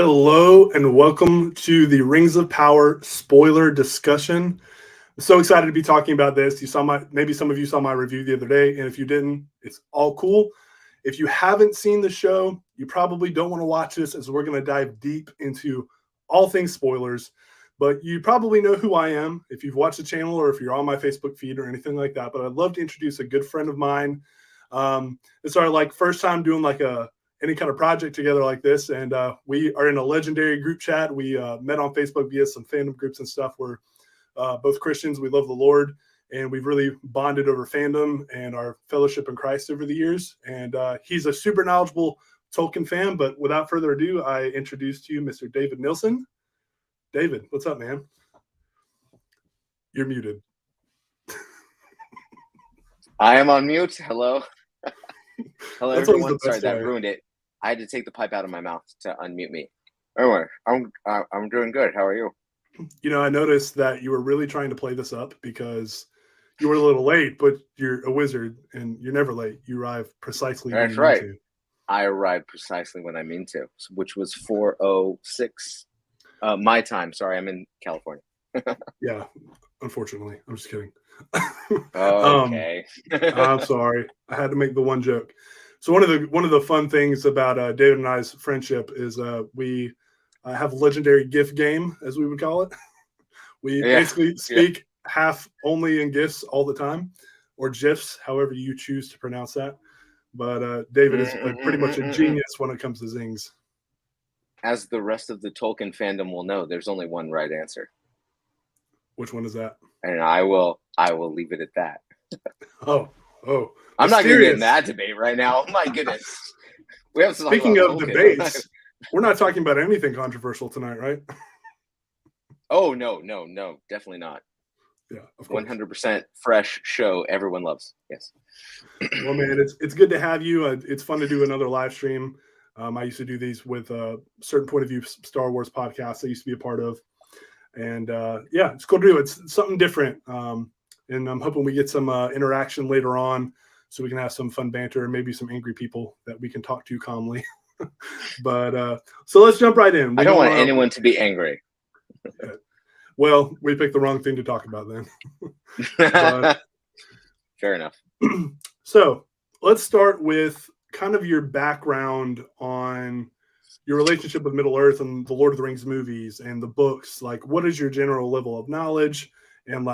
Hello and welcome to the Rings of Power spoiler discussion. I'm so excited to be talking about this. Maybe some of you saw my review the other day, and if you didn't, it's all cool. If you haven't seen the show, you probably don't want to watch this as we're going to dive deep into all things spoilers. But you probably know who I am if you've watched the channel or if you're on my Facebook feed or anything like that. But I'd love to introduce a good friend of mine. It's our first time doing any kind of project together like this, and we are in a legendary group chat. We met on Facebook via some fandom groups and stuff. We're both Christians. We love the Lord, and we've really bonded over fandom and our fellowship in Christ over the years. And he's a super knowledgeable Tolkien fan. But without further ado, I introduce to you Mr. David Nilsson. David, what's up, man? You're muted. I am on mute. Hello. Hello, everyone. Sorry, that ruined it. I had to take the pipe out of my mouth to unmute me. Anyway, I'm doing good. How are you? You know, I noticed that you were really trying to play this up because you were a little late, but you're a wizard and you're never late. You arrive precisely when you right. mean to. I arrived precisely when I mean to, which was 4:06 my time. Sorry, I'm in California. Yeah, unfortunately. I'm just kidding. Okay. I'm sorry. I had to make the one joke. So one of the fun things about David and I's friendship is we have a legendary GIF game, as we would call it. We basically speak half only in GIFs all the time, or GIFs, however you choose to pronounce that. But David is pretty much a genius when it comes to zings. As the rest of the Tolkien fandom will know, there's only one right answer. Which one is that? And I will leave it at that. Oh. I'm not going to get in that debate right now. Oh my goodness. We have to Speaking of debates, we're not talking about anything controversial tonight, right? Oh, no, definitely not. Yeah, of course. 100% fresh show everyone loves. Yes. Well, man, it's good to have you. It's fun to do another live stream. I used to do these with a certain point of view Star Wars podcasts I used to be a part of. And it's cool to do. It's something different. And I'm hoping we get some interaction later on so we can have some fun banter and maybe some angry people that we can talk to calmly. But so let's jump right in. I don't want anyone to be angry. Well, we picked the wrong thing to talk about then. Fair enough. So let's start with kind of your background on your relationship with Middle Earth and the Lord of the Rings movies and the books. Like, what is your general level of knowledge? And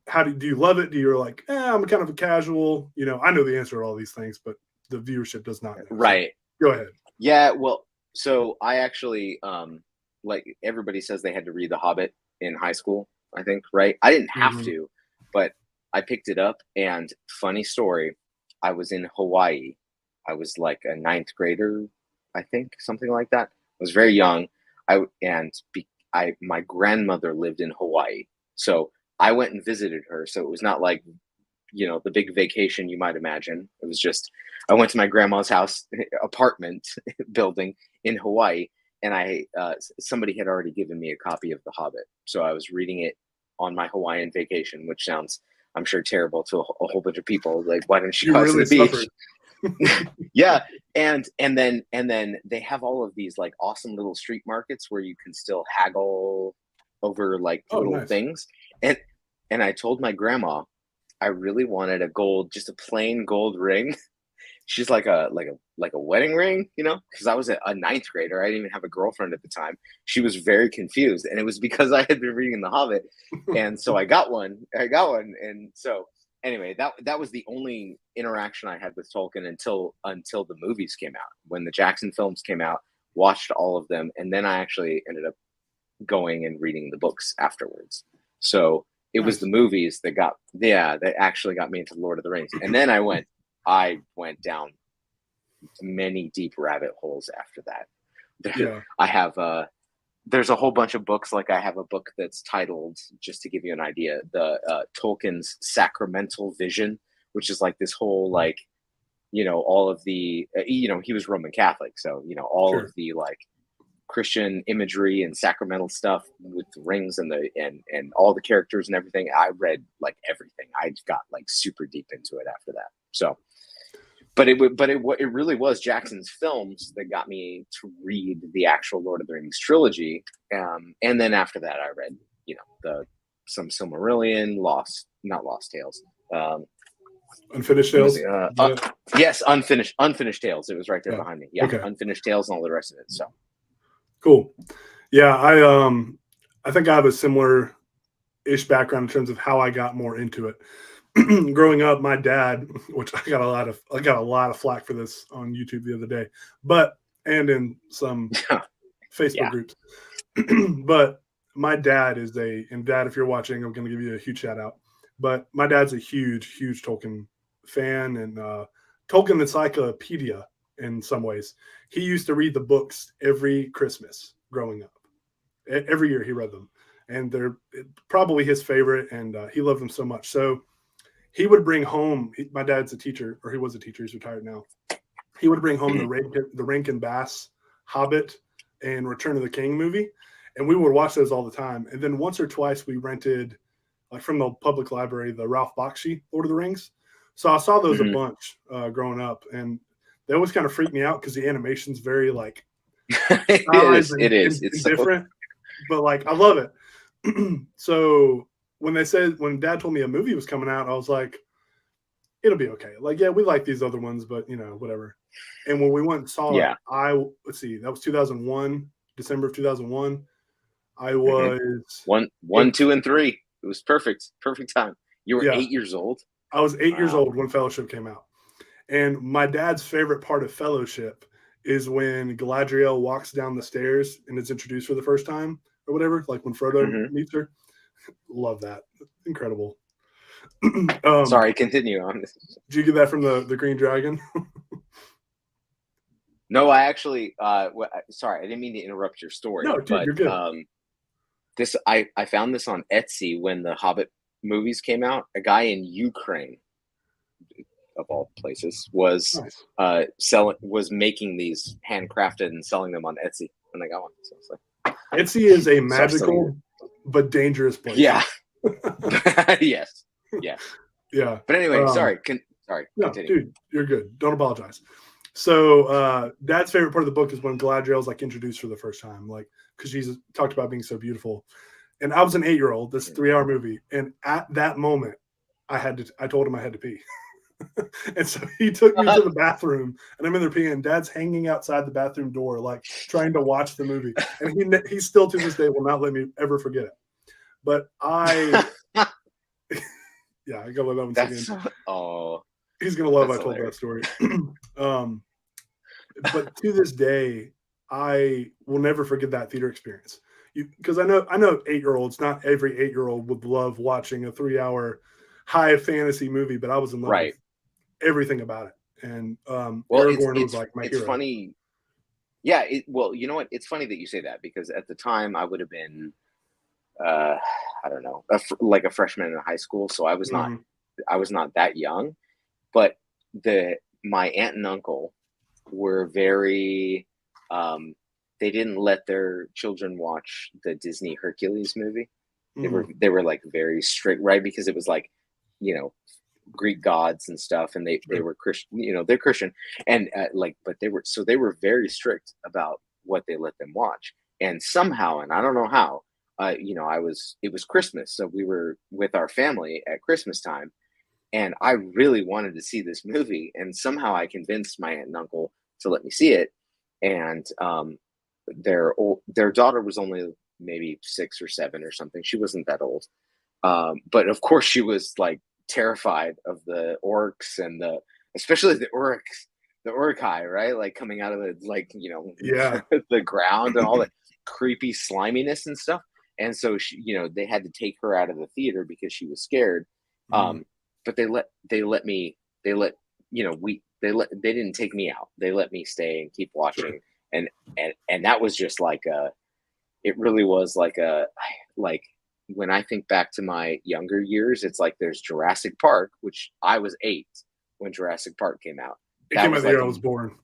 how do you love it? Do you like, I'm kind of a casual, I know the answer to all these things, but the viewership does not know. Right. So, go ahead. Yeah. Well, so I actually, like everybody says they had to read The Hobbit in high school, I think, right? I didn't have to, but I picked it up, and funny story, I was in Hawaii. I was like a 9th grader, I think, something like that. I was very young. My grandmother lived in Hawaii. So I went and visited her. So it was not like, the big vacation you might imagine. It was just, I went to my grandma's house, apartment building in Hawaii. And somebody had already given me a copy of The Hobbit. So I was reading it on my Hawaiian vacation, which sounds, I'm sure, terrible to a whole bunch of people. Like, why don't you go to the beach? Yeah. And then they have all of these like awesome little street markets where you can still haggle over little things. And I told my grandma I really wanted just a plain gold ring. She's like a wedding ring, because I was a 9th grader. I didn't even have a girlfriend at the time. She was very confused, and it was because I had been reading The Hobbit. And so I got one. And so anyway, that was the only interaction I had with Tolkien until the movies came out. When the Jackson films came out, watched all of them, and then I actually ended up going and reading the books afterwards. So it was the movies that actually got me into Lord of the Rings. And then I went down many deep rabbit holes after that. Yeah. I have there's a whole bunch of books. Like I have a book that's titled, just to give you an idea, the Tolkien's Sacramental Vision, which is like this whole all of the he was Roman Catholic, so all of the Christian imagery and sacramental stuff with the rings and all the characters and everything. I read everything. I got super deep into it after that. So it really was Jackson's films that got me to read the actual Lord of the Rings trilogy. And then after that, I read, some Silmarillion, not Lost Tales. Unfinished Tales. Yes, Unfinished Tales. It was right there behind me. Yeah, okay. Unfinished Tales and all the rest of it. So cool. Yeah, I think I have a similar-ish background in terms of how I got more into it. Growing up, my dad, which I got a lot of flack for this on YouTube the other day, and in some Facebook groups. But my dad and Dad, if you're watching, I'm going to give you a huge shout out. But my dad's a huge Tolkien fan, and Tolkien encyclopedia in some ways. He used to read the books every Christmas growing up. Every year he read them, and they're probably his favorite, and he loved them so much. So he would bring home, my dad's a teacher, or he was a teacher, he's retired now. He would bring home the Rankin Bass Hobbit and Return of the King movie, and we would watch those all the time. And then once or twice we rented, like from the public library, the Ralph Bakshi Lord of the Rings. So I saw those a bunch growing up, and they always kind of freaked me out because the animation's very like it is. It's different, but like I love it. So when Dad told me a movie was coming out, I was like, it'll be okay. Like, yeah, we like these other ones, but whatever. And when we went and saw it, let's see, that was 2001, December of 2001. I was 1, 2, and 3. It was perfect time. You were 8 years old. I was 8 years old when Fellowship came out. And my dad's favorite part of Fellowship is when Galadriel walks down the stairs and is introduced for the first time or whatever, like when Frodo meets her. Love that. Incredible. Sorry, continue on. Did you get that from the Green Dragon? No, I actually sorry, I didn't mean to interrupt your story. No, dude, you're good. I found this on Etsy when the Hobbit movies came out. A guy in Ukraine, of all places, was making these handcrafted and selling them on Etsy, and I got one. So it's like, Etsy is a magical but dangerous place. Yeah. Yes. Yeah. But anyway, sorry. No, dude, you're good. Don't apologize. So Dad's favorite part of the book is when Galadriel's like introduced for the first time, like because she's talked about being so beautiful. And I was an 8-year-old. This 3-hour movie, and at that moment, I told him I had to pee. And so he took me to the bathroom, and I'm in there peeing, and Dad's hanging outside the bathroom door, like trying to watch the movie. And he still to this day will not let me ever forget it. But I gotta let that one again. He's gonna love I told that story. But to this day, I will never forget that theater experience. Because I know 8-year-olds, not every 8-year-old would love watching a 3-hour high fantasy movie, but I was in love with everything about it. And Aragorn was like my hero. It's funny. Yeah, you know what? It's funny that you say that, because at the time I would have been, I don't know, like a freshman in high school. So I was not that young, but my aunt and uncle were very, they didn't let their children watch the Disney Hercules movie. They were like very strict, right? Because it was like, Greek gods and stuff, and they were Christian, they're Christian, and but they were very strict about what they let them watch. And somehow, and I don't know how, it was Christmas, so we were with our family at Christmas time, and I really wanted to see this movie, and somehow I convinced my aunt and uncle to let me see it. And their daughter was only maybe 6 or 7 or something. She wasn't that old, but of course she was like terrified of the orcs, and especially the Uruk-hai, right? Like coming out of the ground and all that creepy sliminess and stuff. And so she, they had to take her out of the theater because she was scared. But they didn't take me out. They let me stay and keep watching. Sure. And that was just like it really was like when I think back to my younger years, it's like there's Jurassic Park, which I was 8 when Jurassic Park came out. It came out the year I was born.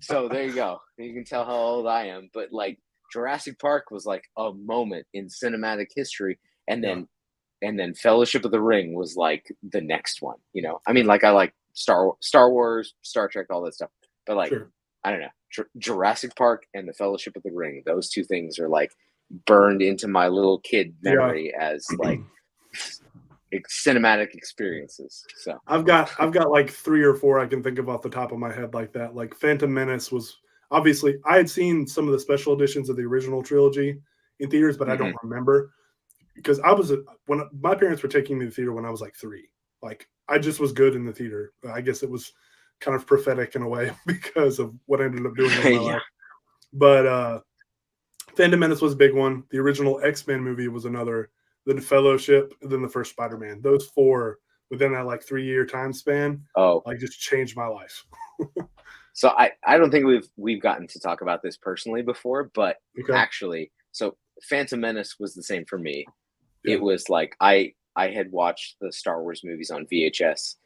So there you go. You can tell how old I am. But like Jurassic Park was like a moment in cinematic history. And then and then Fellowship of the Ring was like the next one. You know, I mean, like I like Star Wars, Star Trek, all that stuff, but like Sure. I don't know, Jurassic Park and the Fellowship of the Ring. Those two things are like burned into my little kid memory as like cinematic experiences. So I've got like 3 or 4 I can think of off the top of my head like that. Like Phantom Menace was obviously I had seen some of the special editions of the original trilogy in theaters, but I don't remember because when my parents were taking me to the theater when I was like 3. Like I just was good in the theater. I guess it was kind of prophetic in a way because of what I ended up doing in my life. But Phantom Menace was a big one. The original X-Men movie was another. Then Fellowship, then the first Spider-Man. Those 4 within that like 3-year time span, like just changed my life. So I don't think we've gotten to talk about this personally before, but actually, so Phantom Menace was the same for me. Yeah. It was like I had watched the Star Wars movies on VHS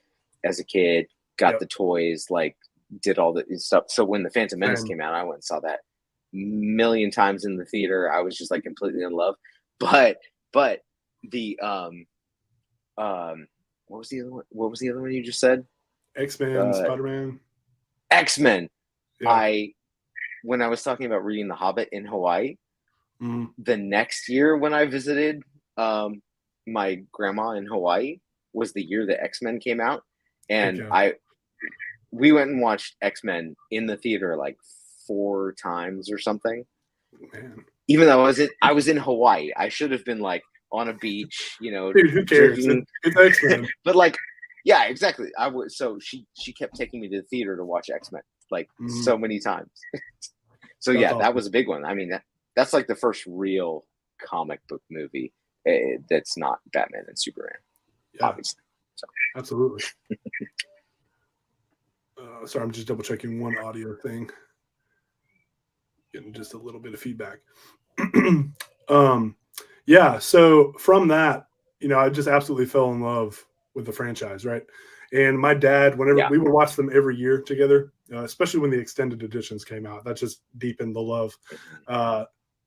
as a kid, got the toys, like did all the stuff. So when the Phantom Menace came out, I went and saw that million times in the theater. I was just like completely in love. But the what was the other one? What was the other one you just said? X-Men, Spider-Man. X-Men. Yeah. When I was talking about reading The Hobbit in Hawaii, the next year when I visited my grandma in Hawaii was the year that X-Men came out, and we went and watched X-Men in the theater like 4 times or something. Man. Even though I was in Hawaii, I should have been like on a beach, you know. Dude, who cares? It's X-Men. But like, yeah, exactly. So she kept taking me to the theater to watch X-Men like so many times. So that's awesome. That was a big one. I mean, that's like the first real comic book movie that's not Batman and Superman, obviously. So. Absolutely. Sorry, I'm just double checking one audio thing. Getting just a little bit of feedback. Yeah, so from that, you know, I just absolutely fell in love with the franchise, right? And my dad, whenever we would watch them every year together, especially when the extended editions came out, that just deepened the love.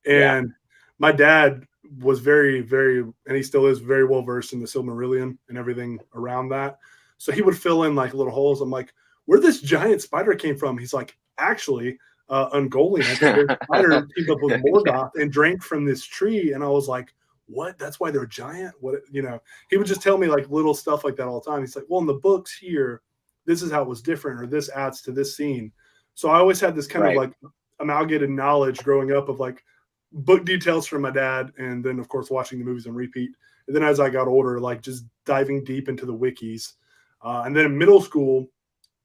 And my dad was very, very, and he still is very well versed in the Silmarillion and everything around that. So he would fill in like little holes. I'm like, where this giant spider came from? He's like, actually, Ungoliant, the spider teamed up with Morgoth and drank from this tree. And I was like, what? That's why they're giant? What, you know, he would just tell me like little stuff like that all the time. He's like, well, in the books here, this is how it was different, or this adds to this scene. So I always had this kind of like amalgamated knowledge growing up of like book details from my dad. And then of course, watching the movies on repeat. And then as I got older, like just diving deep into the wikis. And then in middle school,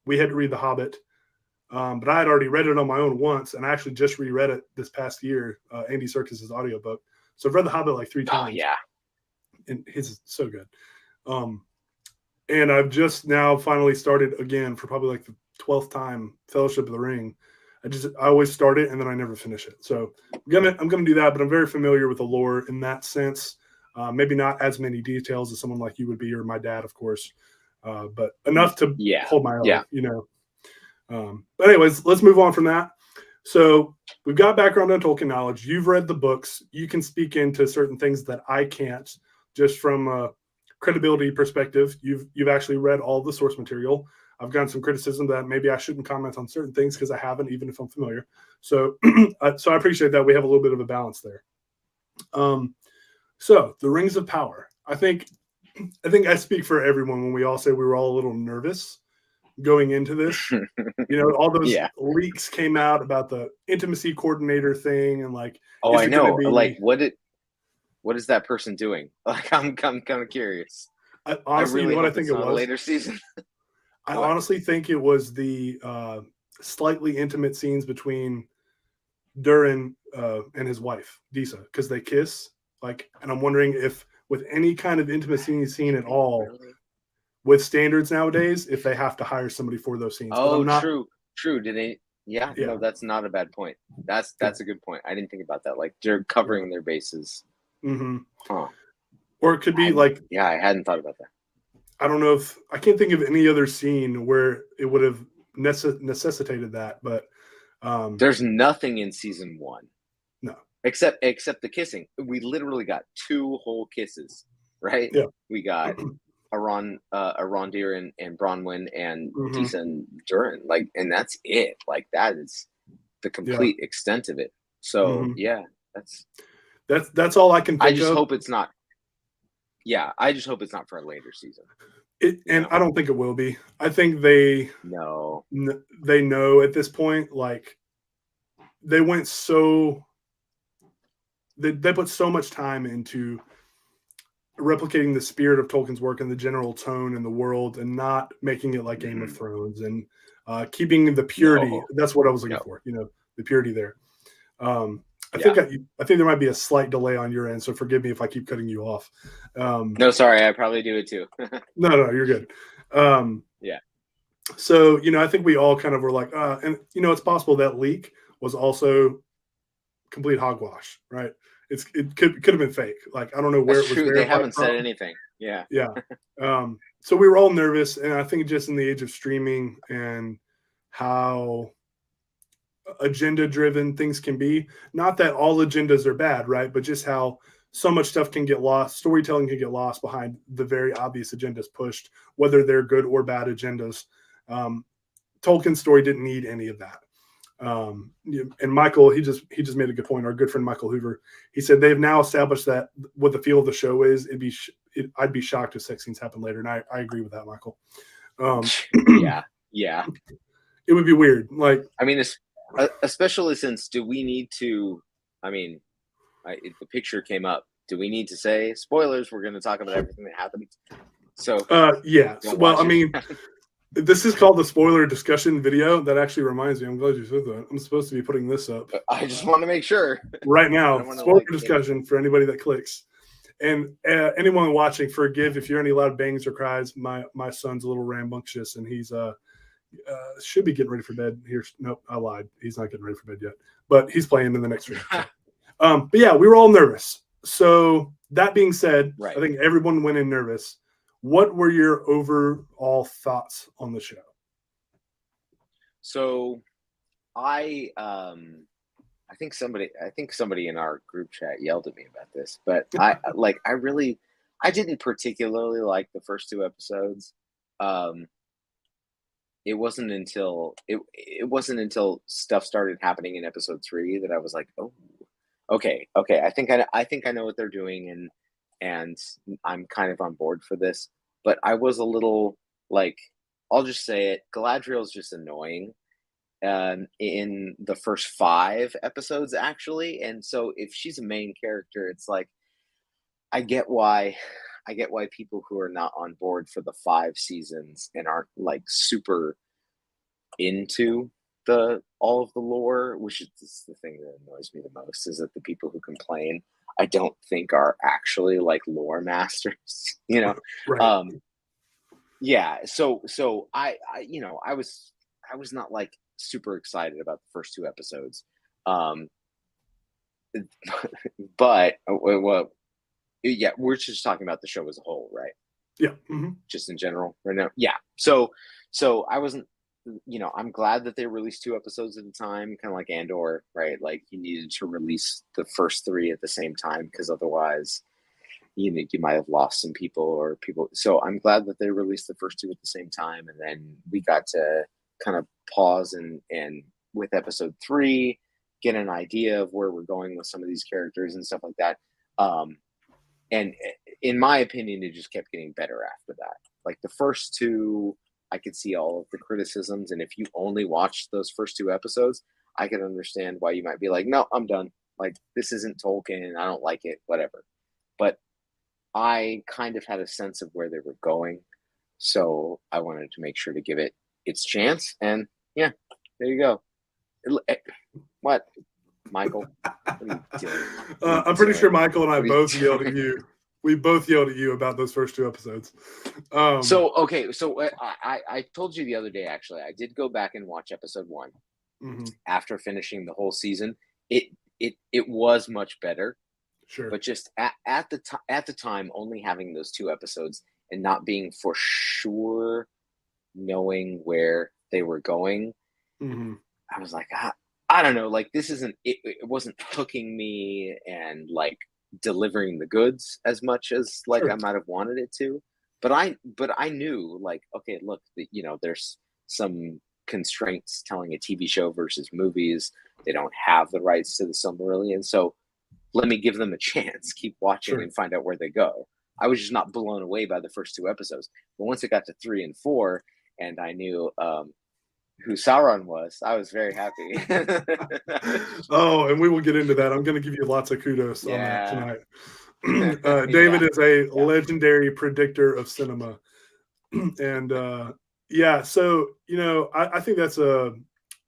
we had to read The Hobbit. But I had already read it on my own once, and I actually just reread it this past year, Andy Serkis's audiobook. So I've read The Hobbit like 3 times. Yeah. And his is so good. And I've just now finally started again for probably like the 12th time, Fellowship of the Ring. I always start it and then I never finish it. So I'm gonna do that, but I'm very familiar with the lore in that sense. Maybe not as many details as someone like you would be, or my dad, of course, but enough to hold my own, you know. But anyways, let's move on from that. So we've got background on Tolkien knowledge. You've read the books. You can speak into certain things that I can't, just from a credibility perspective. You've actually read all the source material. I've gotten some criticism that maybe I shouldn't comment on certain things because I haven't, even if I'm familiar. So, so I appreciate that we have a little bit of a balance there. So the Rings of Power. I think I speak for everyone when we all say we were all a little nervous going into this. You know, all those leaks came out about the intimacy coordinator thing, and like, I know. Like, what is that person doing? Like, I'm kind of curious. Honestly, really what I think it was a later season. I honestly think it was the slightly intimate scenes between Durin and his wife Disa, because they kiss. Like, and I'm wondering if with any kind of intimacy scene at all, with standards nowadays, if they have to hire somebody for those scenes. Oh, true. Did they? Yeah, no, that's not a bad point. That's a good point. I didn't think about that. Like, they're covering their bases. Mm-hmm. Huh. Or it could be like, I hadn't thought about that. I don't know if I can't think of any other scene where it would have necessitated that, but there's nothing in season 1. No, except the kissing. We literally got 2 whole kisses right? Yeah. We got Arondir and Bronwyn and Mhm. Disa and Durin, like, and that's it. Like, that is the Yeah. complete extent of it. So Mhm. yeah, that's. That's all I can I think just of. hope it's not. Yeah, I just hope it's not for a later season. And I don't think it will be. I think they No. they know at this point, like they went so they put so much time into replicating the spirit of Tolkien's work and the general tone in the world, and not making it like Game of Thrones, and keeping the purity. No. That's what I was looking No. for. The purity there. I Yeah. think I think there might be a slight delay on your end, so forgive me if I keep cutting you off. No, sorry, I probably do it too. No, you're good. Yeah. So I think we all kind of were like, and it's possible that leak was also complete hogwash, right? It could have been fake. Like I don't know where That's it was true. They verified haven't said from. anything. Yeah. Yeah. So we were all nervous, and I think just in the age of streaming and how agenda driven things can be, not that all agendas are bad, right? But just how so much stuff can get lost, storytelling can get lost behind the very obvious agendas pushed, whether they're good or bad agendas. Tolkien's story didn't need any of that. And Michael, he just made a good point. Our good friend Michael Hoover, he said they've now established that what the feel of the show is. I'd be shocked if sex scenes happen later, and I agree with that, Michael. Yeah. It would be weird. Like, I mean, especially since, do we need to? I mean, the picture came up. Do we need to say spoilers? We're going to talk about everything that happened. So yeah. Well, I it. mean, this is called the spoiler discussion video. That actually reminds me. I'm glad you said that. I'm supposed to be putting this up. I just want to make sure. Right now, spoiler like, discussion for anybody that clicks. And anyone watching, forgive if you're any loud bangs or cries. My son's a little rambunctious, and he's should be getting ready for bed. Nope, I lied. He's not getting ready for bed yet, but he's playing in the next room. But yeah, we were all nervous. So that being said, right. I think everyone went in nervous. What were your overall thoughts on the show? So I think somebody in our group chat yelled at me about this, but I didn't particularly like the first two episodes. It wasn't until stuff started happening in episode 3 that I was like, oh, okay. I think I know what they're doing, and I'm kind of on board for this. But I was a little, like, I'll just say it, Galadriel's just annoying in the first 5 episodes, actually. And so if she's a main character, it's like, I get why people who are not on board for the 5 seasons and aren't like super into all of the lore, which is the thing that annoys me the most, is that the people who complain, I don't think are actually like lore masters, Right. Yeah. So I was not like super excited about the first 2 episodes. But well, yeah, we're just talking about the show as a whole, right? Yeah. Mm-hmm. Just in general right now. Yeah. So I wasn't, I'm glad that they released 2 episodes at a time, kind of like Andor, right? Like, you needed to release the first 3 at the same time, because otherwise, you might have lost some people. So I'm glad that they released the first 2 at the same time, and then we got to kind of pause and with episode 3 get an idea of where we're going with some of these characters and stuff like that. And in my opinion, it just kept getting better after that. Like, the first 2, I could see all of the criticisms, and if you only watched those first 2 episodes, I could understand why you might be like, no, I'm done. Like, this isn't Tolkien, I don't like it, whatever. But I kind of had a sense of where they were going, so I wanted to make sure to give it its chance. And yeah, there you go. What, Michael? What are you doing? I'm pretty sure Michael and I both yelled at you. We both yelled at you about those first 2 episodes. So I told you the other day, actually, I did go back and watch episode 1 after finishing the whole season. It was much better. Sure. But just at the time, only having those 2 episodes and not being for sure knowing where they were going, I was like, I don't know, like, this isn't, it wasn't hooking me and like delivering the goods as much as like Sure. I might have wanted it to. But I knew like, okay, look, there's some constraints telling a TV show versus movies. They don't have the rights to the Silmarillion, so let me give them a chance, keep watching Sure. and find out where they go. I was just not blown away by the first 2 episodes. But once it got to 3 and 4 and I knew who Sauron was, I was very happy. Oh, and we will get into that. I'm going to give you lots of kudos on that Yeah. tonight. Yeah. David is a Yeah. legendary predictor of cinema. And yeah, so, I think that's a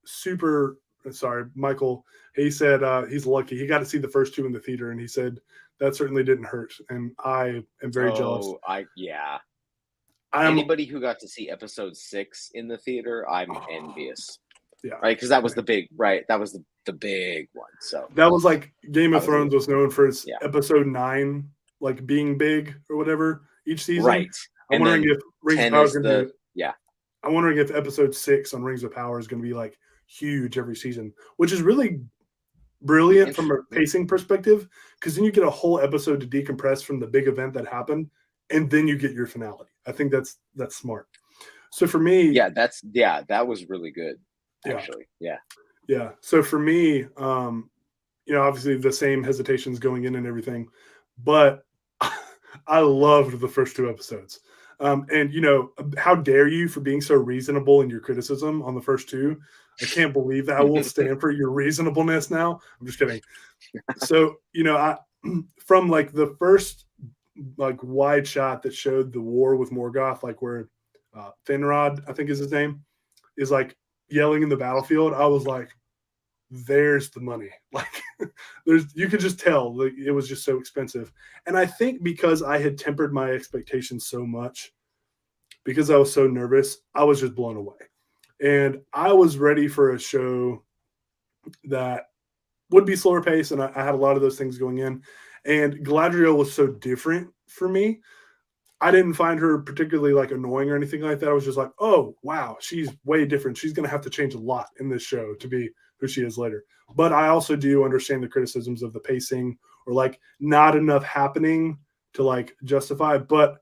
super, sorry, Michael, he said he's lucky. He got to see the first two in the theater, and he said that certainly didn't hurt. And I am very jealous. Yeah. I'm, Anybody who got to see episode 6 in the theater, I'm envious. yeah. Right? Because that was the big, right? That was the big one. So That was like Game of I was- Thrones was known for its yeah. episode 9, like being big or whatever each season. right. I'm And wondering then if Rings of 10 Power is is going to the be. yeah. I'm wondering if episode 6 on Rings of Power is going to be like huge every season, which is really brilliant from a pacing perspective, because then you get a whole episode to decompress from the big event that happened, and then you get your finale. I think that's smart. So for me, that was really good. Yeah. Actually, yeah. Yeah. So for me, obviously the same hesitations going in and everything, but I loved the first 2 episodes. And how dare you for being so reasonable in your criticism on the first 2? I can't believe that. I will stand for your reasonableness now. I'm just kidding. So, I from like the first like wide shot that showed the war with Morgoth, like where Finrod, I think is his name, is like yelling in the battlefield, I was like, there's the money. Like you could just tell like it was just so expensive. And I think because I had tempered my expectations so much, because I was so nervous, I was just blown away. And I was ready for a show that would be slower pace, and I had a lot of those things going in. And Galadriel was so different for me. I didn't find her particularly like annoying or anything like that. I was just like, oh, wow, she's way different. She's going to have to change a lot in this show to be who she is later. But I also do understand the criticisms of the pacing or like not enough happening to like justify. But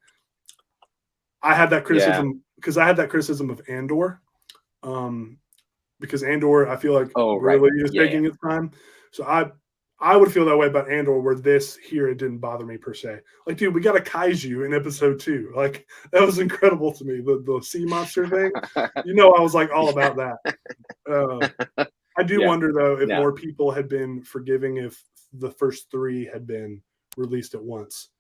I had that criticism because I had that criticism of Andor. Because Andor, I feel like really is taking its time. So I would feel that way about Andor, where this here, it didn't bother me per se. Like, dude, we got a kaiju in episode 2. Like, that was incredible to me. The sea monster thing. I was like all about that. I do wonder, though, if more people had been forgiving if the first 3 had been released at once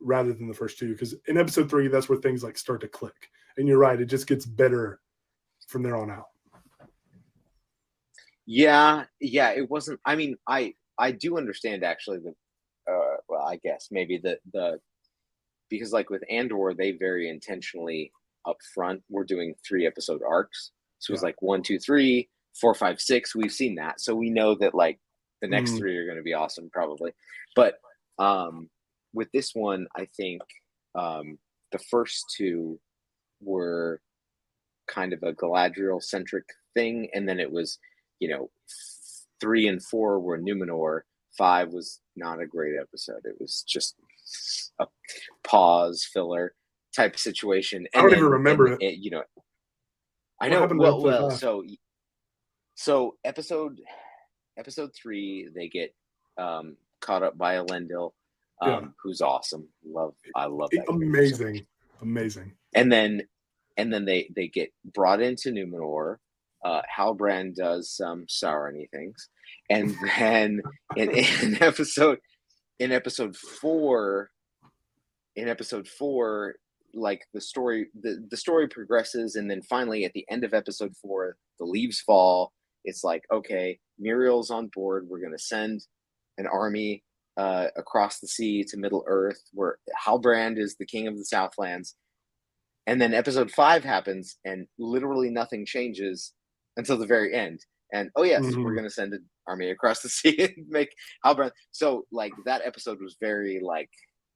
rather than the first 2. Because in episode 3, that's where things like start to click. And you're right. It just gets better from there on out. Yeah. It wasn't. I mean, I do understand actually well, I guess maybe the because like with Andor, they very intentionally up front were doing 3-episode arcs. So it was like 1, 2, 3, 4, 5, 6. We've seen that, so we know that like the next 3 are going to be awesome probably. But with this one, I think the first 2 were kind of a Galadriel centric thing, and then it was 3 and 4 were Numenor. 5 was not a great episode. It was just a pause filler type situation. And I don't even remember it. I know. Well. So episode 3, they get caught up by Elendil, who's awesome. I love that. Amazing. And then they get brought into Numenor. Halbrand does some Sauron-y things, and then in episode 4, like the story progresses, and then finally at the end of episode 4, the leaves fall. It's like, okay, Muriel's on board. We're gonna send an army across the sea to Middle Earth, where Halbrand is the king of the Southlands. And then episode 5 happens, and literally nothing changes until the very end. And we're going to send an army across the sea and make Halbrand. So like that episode was very like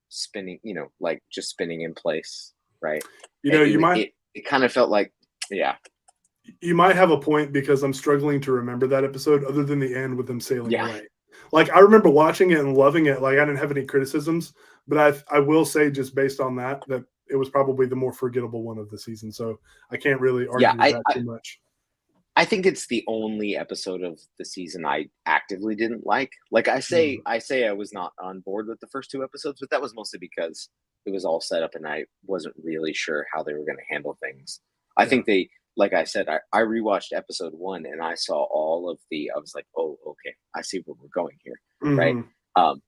spinning, like just spinning in place, right? It kind of felt like, you might have a point, because I'm struggling to remember that episode other than the end with them sailing away. Like, I remember watching it and loving it. Like, I didn't have any criticisms, but I will say, just based on that it was probably the more forgettable one of the season. So I can't really Yeah, argue with that too much. I think it's the only episode of the season I actively didn't like. Like Mm. I say I was not on board with the first two episodes, but that was mostly because it was all set up and I wasn't really sure how they were going to handle things. I Yeah. think they, like I said, I rewatched episode one and I saw all of I was like, oh, okay, I see where we're going here, right? Hmm. Um,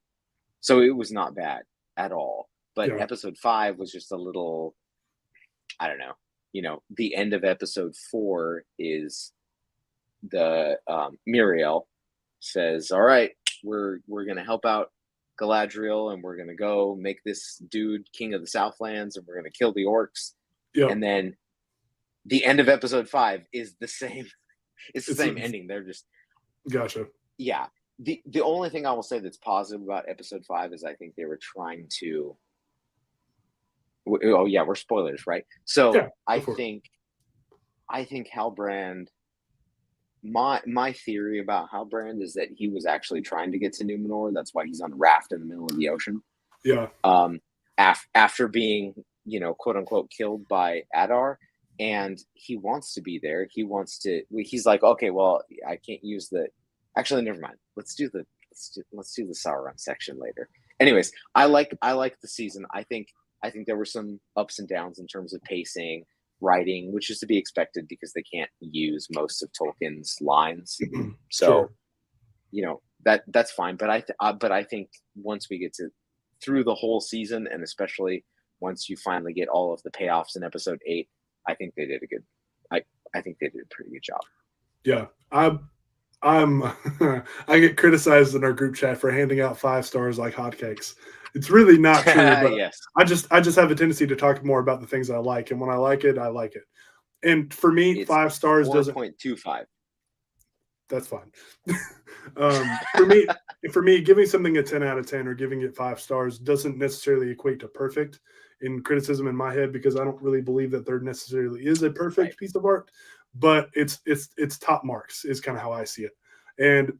so it was not bad at all. But Yeah. episode five was just a little, I don't know. The end of episode four is the Muriel says, "All right, we're gonna help out Galadriel, and we're gonna go make this dude king of the Southlands, and we're gonna kill the orcs." Yeah. And then the end of episode five is the same. It's the It's same ending. They're just gotcha. yeah. The only thing I will say that's positive about episode five is I think they were trying to. Oh yeah, we're spoilers, right? So Yeah. Before. I think Halbrand. My theory about Halbrand is that he was actually trying to get to Numenor. That's why he's on a raft in the middle of the ocean. Yeah. After being, quote unquote, killed by Adar, and he wants to be there. He's like, okay, well, I can't use the. Actually, never mind. Let's do the Sauron section later. Anyways, I like the season. I think there were some ups and downs in terms of pacing, writing, which is to be expected because they can't use most of Tolkien's lines. So, Sure. That's fine. But I think once we get through the whole season, and especially once you finally get all of the payoffs in episode 8, I think they did I think they did a pretty good job. Yeah. I'm I get criticized in our group chat for handing out 5 stars like hotcakes. It's really not true, but Yes. I just have a tendency to talk more about the things I like, and when I like it, I like it. And for me, It's 5 stars doesn't. 4.25. That's fine. For me, giving something a 10 out of 10 or giving it 5 stars doesn't necessarily equate to perfect in criticism in my head, because I don't really believe that there necessarily is a perfect piece of art, but it's top marks is kind of how I see it. And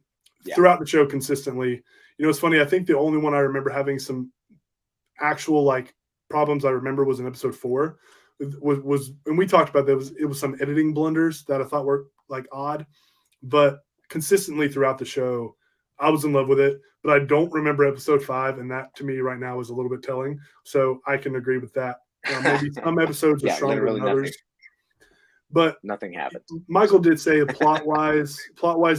throughout the show consistently, it's funny. I think the only one I remember having some actual like problems I remember was in episode 4 was and we talked about that, it was some editing blunders that I thought were like odd, but consistently throughout the show, I was in love with it. But I don't remember episode 5, and that to me right now is a little bit telling. So I can agree with that. Maybe some episodes are stronger than others. Nothing. But nothing happened. Michael did say plot wise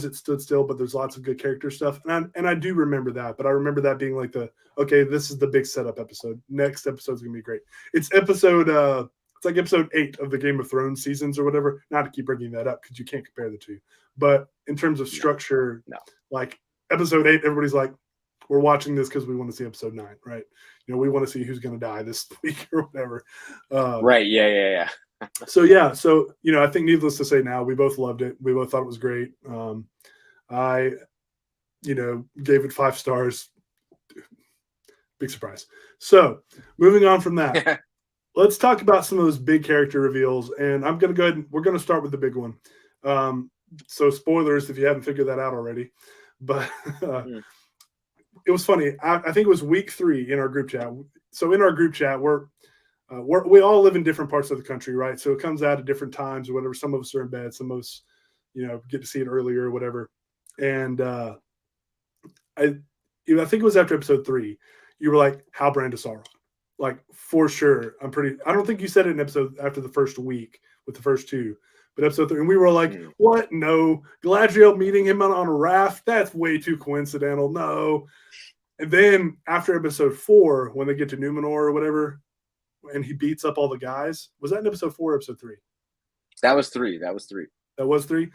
it stood still, but there's lots of good character stuff, and I do remember that. But I remember that being like okay, this is the big setup episode. Next episode's gonna be great. It's like episode 8 of the Game of Thrones seasons or whatever. Not to keep bringing that up because you can't compare the two, but in terms of structure, no. Like episode 8, everybody's like, we're watching this because we want to see episode 9, right? We want to see who's going to die this week or whatever. Right? Yeah. So I think needless to say, now we both loved it. We both thought it was great. I gave it 5 stars. Big surprise. So moving on from that, let's talk about some of those big character reveals. And I'm going to go ahead and we're going to start with the big one. So spoilers if you haven't figured that out already. But it was funny. I think it was week 3 in our group chat. So in our group chat, we all live in different parts of the country, right? So it comes out at different times or whatever. Some of us are in bed. Some of us, get to see it earlier or whatever. And I think it was after episode 3. You were like, Halbrand to Sauron. Like, for sure. I don't think you said it in episode after the first week with the first 2. But episode 3, and we were like, what? No. Galadriel meeting him on a raft? That's way too coincidental. No. And then after episode 4, when they get to Numenor or whatever, and he beats up all the guys, was that in episode 4 or episode 3? That was 3. That was 3?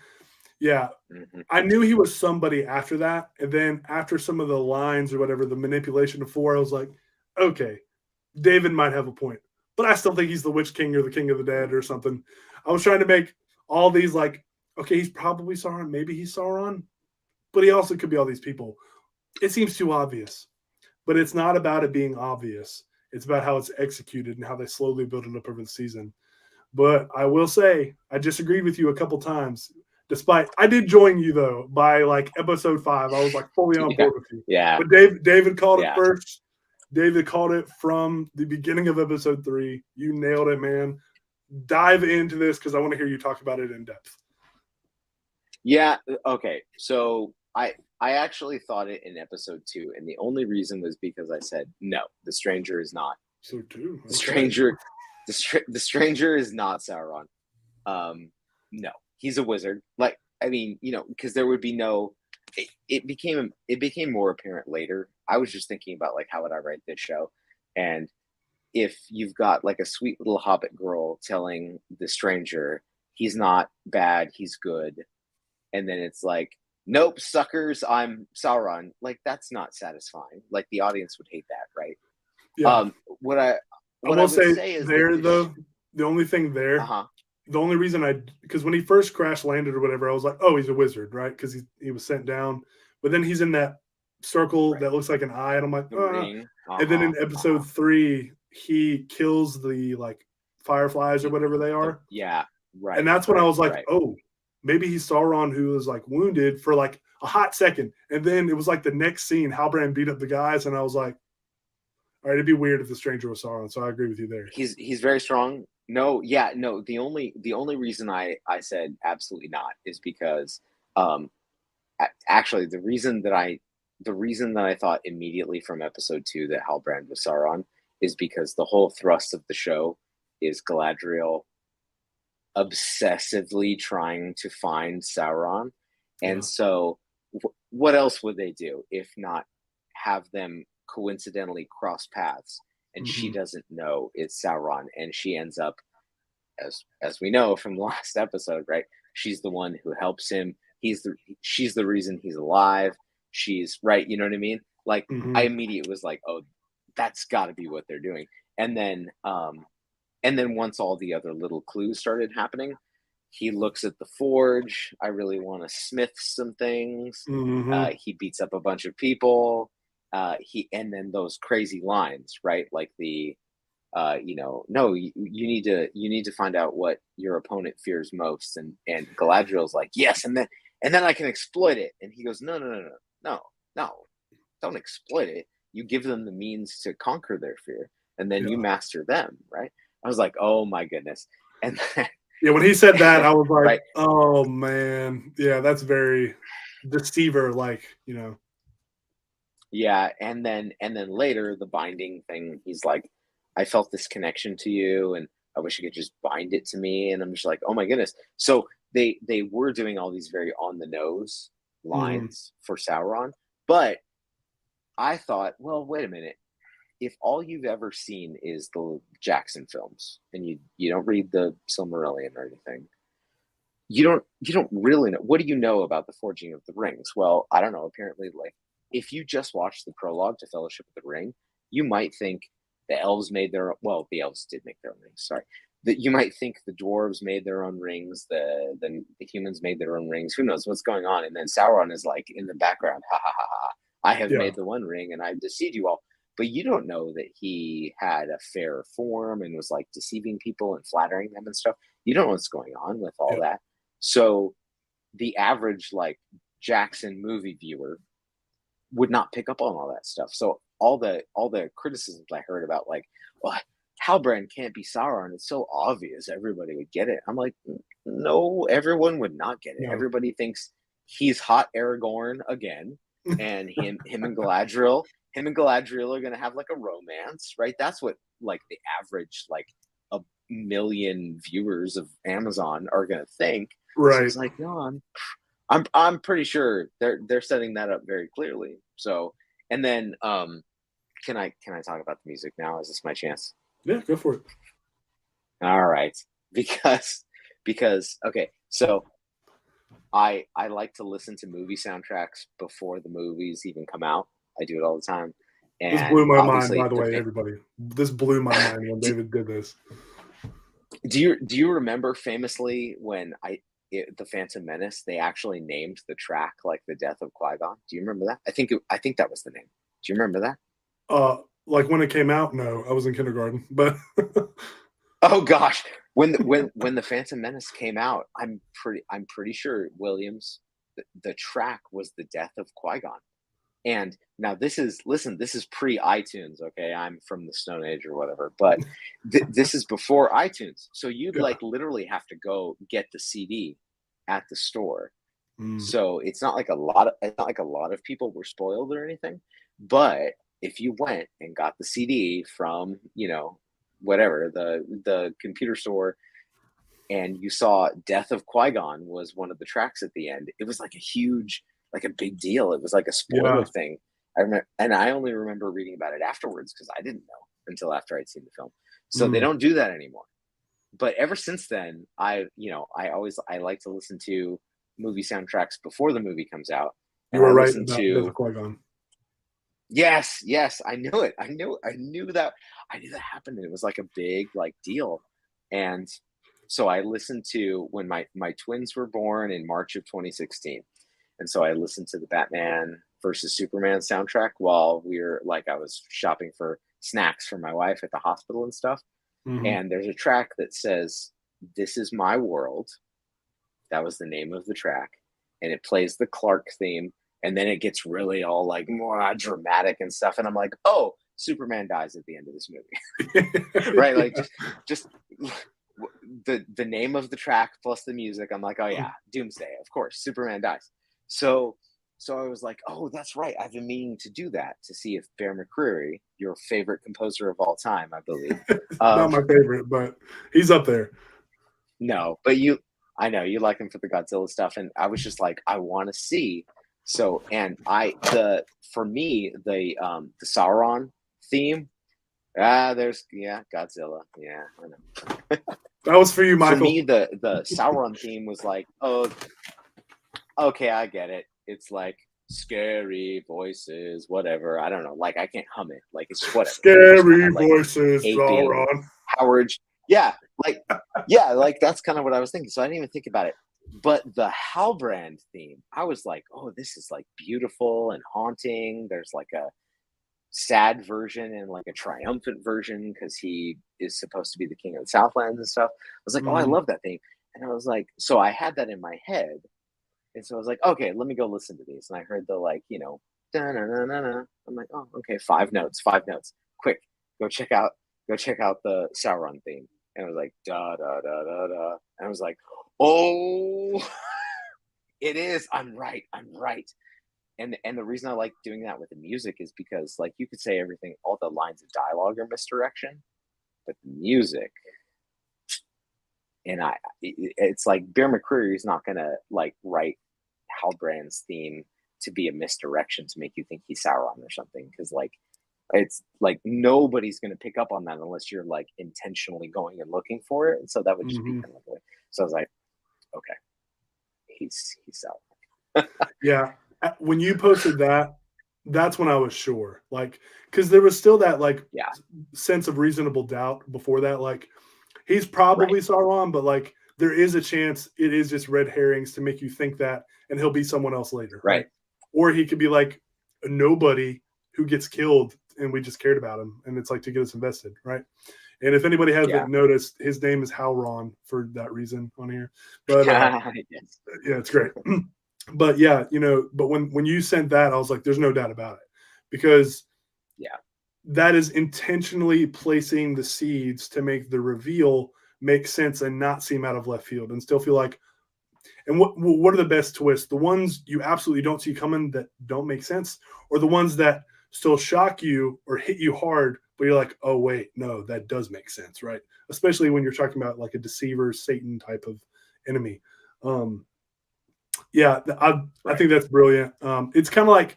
Yeah. Mm-hmm. I knew he was somebody after that. And then after some of the lines or whatever, the manipulation of 4, I was like, okay, David might have a point. But I still think he's the Witch King or the King of the Dead or something. I was trying to make all these like, okay, he's probably Sauron. Maybe he's Sauron. But he also could be all these people. It seems too obvious. But it's not about it being obvious. It's about how it's executed and how they slowly build it up over the season. But I will say, I disagreed with you a couple times. Despite I did join you though by like episode 5. I was like fully on board with you. Yeah. But David called it first. David called it from the beginning of episode 3. You nailed it, man. Dive into this because I want to hear you talk about it in depth. Yeah. Okay. So I actually thought it in episode 2, and the only reason was because I said no, the stranger is not. So too. Okay. The stranger is not Sauron. No, he's a wizard. Like, I mean, because there would be no. It became more apparent later. I was just thinking about like how would I write this show, and if you've got like a sweet little hobbit girl telling the stranger he's not bad, he's good, and then it's like, nope, suckers, I'm Sauron. Like, that's not satisfying. Like, the audience would hate that, right? Yeah. What I will say is there though, the only thing there, the only reason because when he first crash landed or whatever, I was like, oh, he's a wizard, right? Because he was sent down, but then he's in that circle that looks like an eye, and I'm like, and then in episode 3, he kills the like fireflies or whatever they are. Yeah, right. And that's when I was like, oh, maybe he's Sauron who was like wounded for like a hot second, and then it was like the next scene, Halbrand beat up the guys, and I was like, all right, it'd be weird if the stranger was Sauron. So I agree with you there. He's very strong. No. The only reason I said absolutely not is because actually the reason that I thought immediately from episode 2 that Halbrand was Sauron is because the whole thrust of the show is Galadriel obsessively trying to find Sauron, and so what else would they do if not have them coincidentally cross paths, and she doesn't know it's Sauron, and she ends up, as we know from the last episode, right? She's the one who helps him. She's the reason he's alive. She's right. You know what I mean? Like, I immediately was like, oh, that's got to be what they're doing. And then once all the other little clues started happening, he looks at the forge. I really want to smith some things. He beats up a bunch of people. And then those crazy lines, right? Like the, no, you need to find out what your opponent fears most. And Galadriel's like, yes. And then I can exploit it. And he goes, no, don't exploit it. You give them the means to conquer their fear, and then you master them, right? I was like, oh my goodness. And then, when he said that, I was like, oh man, yeah, that's very deceiver, like, Yeah, and then later the binding thing, he's like, I felt this connection to you, and I wish you could just bind it to me. And I'm just like, oh my goodness. So they were doing all these very on the nose lines for Sauron, but I thought, well, wait a minute. If all you've ever seen is the Jackson films, and you don't read the Silmarillion or anything, you don't really know. What do you know about the Forging of the Rings? Well, I don't know. Apparently, like, if you just watch the prologue to Fellowship of the Ring, you might think the elves made their the elves did make their own rings. Sorry, that you might think the dwarves made their own rings, the humans made their own rings. Who knows what's going on? And then Sauron is like in the background, ha ha ha ha. I have made the one ring, and I've deceived you all. But you don't know that he had a fair form and was like deceiving people and flattering them and stuff. You don't know what's going on with all that. So the average like Jackson movie viewer would not pick up on all that stuff. So all the criticisms I heard about like, well, Halbrand can't be Sauron, it's so obvious everybody would get it. I'm like, no, everyone would not get it. No. Everybody thinks he's hot Aragorn again, and him and Galadriel are gonna have like a romance, right? That's what like the average like a million viewers of Amazon are gonna think. Right. So it's like, no, I'm pretty sure they're setting that up very clearly. So, and then can I talk about the music now? Is this my chance? Yeah, go for it. All right. Because okay, so I like to listen to movie soundtracks before the movies even come out. I do it all the time. And this blew my mind, by the way, everybody. This blew my mind when David did this. Do you remember famously when The Phantom Menace, they actually named the track like The Death of Qui-Gon? Do you remember that? I think that was the name. Do you remember that? Like when it came out? No, I was in kindergarten, but oh gosh. when the Phantom Menace came out, I'm pretty sure Williams, the track was the death of Qui-Gon. And now this is pre iTunes, okay? I'm from the Stone Age or whatever, but this is before iTunes. So you'd Yeah. like literally have to go get the CD at the store. Mm. So it's not like a lot of people were spoiled or anything, but if you went and got the CD from, whatever, the computer store, and you saw Death of Qui-Gon was one of the tracks at the end, it was like a big deal. It was like a spoiler thing. I remember, and I only remember reading about it afterwards because I didn't know until after I'd seen the film. So they don't do that anymore. But ever since then, I like to listen to movie soundtracks before the movie comes out. You were right about Death of Qui-Gon. Yes, I knew it. I knew that happened, and it was like a big deal. And so I listened to when my twins were born in March of 2016. And so I listened to the Batman versus Superman soundtrack while I was shopping for snacks for my wife at the hospital and stuff. Mm-hmm. And there's a track that says, "This is my world." That was the name of the track. And it plays the Clark theme. And then it gets really all more dramatic and stuff. And I'm like, oh, Superman dies at the end of this movie. Right? Just the name of the track plus the music. I'm like, oh yeah, Doomsday, of course, Superman dies. So I was like, oh, that's right. I've been meaning to do that to see if Bear McCreary, your favorite composer of all time, I believe. Not my favorite, but he's up there. No, but I know you like him for the Godzilla stuff. And I was just like, I want to see. So, and for me, the Sauron theme, there's Godzilla. Yeah, I know. That was for you, Michael. For me, the Sauron theme was like, oh, okay, I get it. It's like scary voices, whatever. I don't know. I can't hum it. It's whatever. Scary voices, Sauron. Howard. Yeah, that's kind of what I was thinking. So I didn't even think about it. But the Halbrand theme, I was like, oh, this is beautiful and haunting. There's a sad version and a triumphant version because he is supposed to be the king of the Southlands and stuff. I was like, oh, I love that theme. And I was like, so I had that in my head. And so I was like, okay, let me go listen to these. And I heard the da-na-na-na-na. I'm like, oh, okay, 5 notes. Quick, go check out the Sauron theme. And I was like, da da da da da. And I was like, oh, it is. I'm right. And the reason I like doing that with the music is because you could say everything, all the lines of dialogue are misdirection, but the music, and it's like Bear McCreary is not gonna write Halbrand's theme to be a misdirection to make you think he's Sauron or something, because it's nobody's gonna pick up on that unless you're intentionally going and looking for it. And so that would just be kind of the way. So I was like, okay, he's Sauron. Yeah, when you posted that, that's when I was sure, because there was still that sense of reasonable doubt before that, he's probably Sauron, but there is a chance it is just red herrings to make you think that, and he'll be someone else later, right? Or he could be a nobody who gets killed and we just cared about him, and it's to get us invested, right? And if anybody hasn't noticed, his name is Halron for that reason on here. But yes. Yeah, it's great. But yeah, but when you sent that, I was like, there's no doubt about it, because that is intentionally placing the seeds to make the reveal make sense and not seem out of left field and still feel like. And what are the best twists? The ones you absolutely don't see coming that don't make sense, or the ones that still shock you or hit you hard, but you're like, oh wait, no, that does make sense, right? Especially when you're talking about a deceiver, Satan type of enemy. I think that's brilliant. It's kind of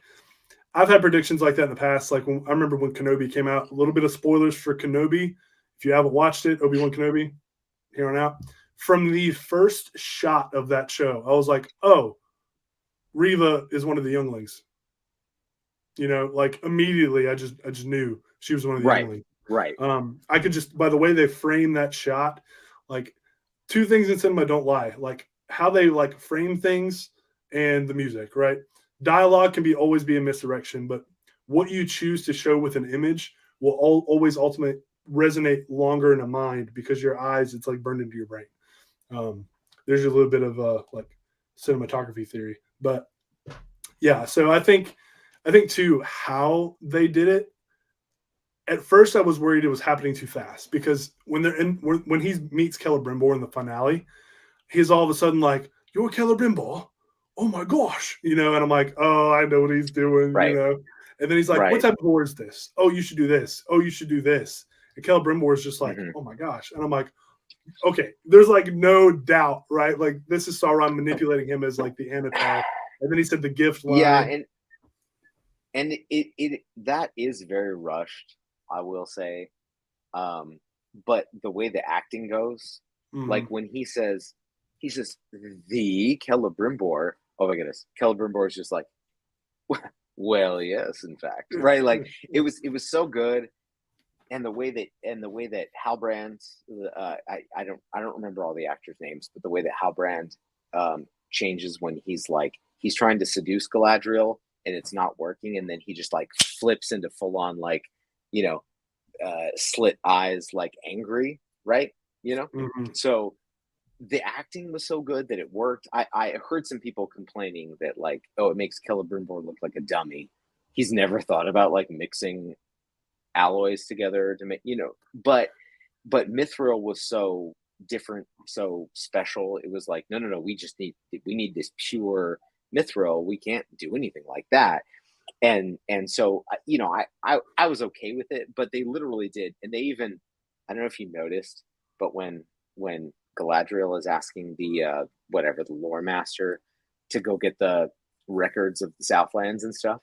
I've had predictions like that in the past. I remember when Kenobi came out, a little bit of spoilers for Kenobi. If you haven't watched it, Obi-Wan Kenobi, here on out. From the first shot of that show, I was like, oh, Reva is one of the younglings. Immediately, I just knew she was one of the younglings. Right. I could just, by the way they frame that shot, two things in cinema don't lie. How they frame things and the music, right? Dialogue can always be a misdirection, but what you choose to show with an image will always ultimately resonate longer in a mind because your eyes, it's like burned into your brain. There's a little bit of like cinematography theory, but yeah. So I think too how they did it. At first, I was worried it was happening too fast because when he meets Celebrimbor in the finale, he's all of a sudden like, "You're Celebrimbor? Oh my gosh!" And I'm like, "Oh, I know what he's doing," Right. And then he's like, "What Right. type of war is this? Oh, you should do this. Oh, you should do this." And Celebrimbor is just like, Mhm. "Oh my gosh!" And I'm like, "Okay, there's like no doubt, right? Like this is Sauron manipulating him as like the Anatar." And then he said the gift Yeah, line. and it that is very rushed, I will say. But the way the acting goes, like Mhm. when he says the Celebrimbor. Oh my goodness, Celebrimbor is just like, well, yes, in fact, right? Like it was so good, and the way that Halbrand, I don't remember all the actors' names, but the way that Halbrand changes when he's trying to seduce Galadriel and it's not working, and then he just like flips into full on like you know slit eyes, like angry, right? You know, Mhm. so the acting was so good that it worked. I heard some people complaining that like, oh, it makes Celebrimbor look like a dummy. He's never thought about like mixing alloys together to make but Mithril was so different, so special. It was like, no, no, no, we need this pure Mithril. We can't do anything like that. And so I was okay with it, but they literally did, and they even, I don't know if you noticed, but when Galadriel is asking the whatever, the lore master, to go get the records of the Southlands and stuff,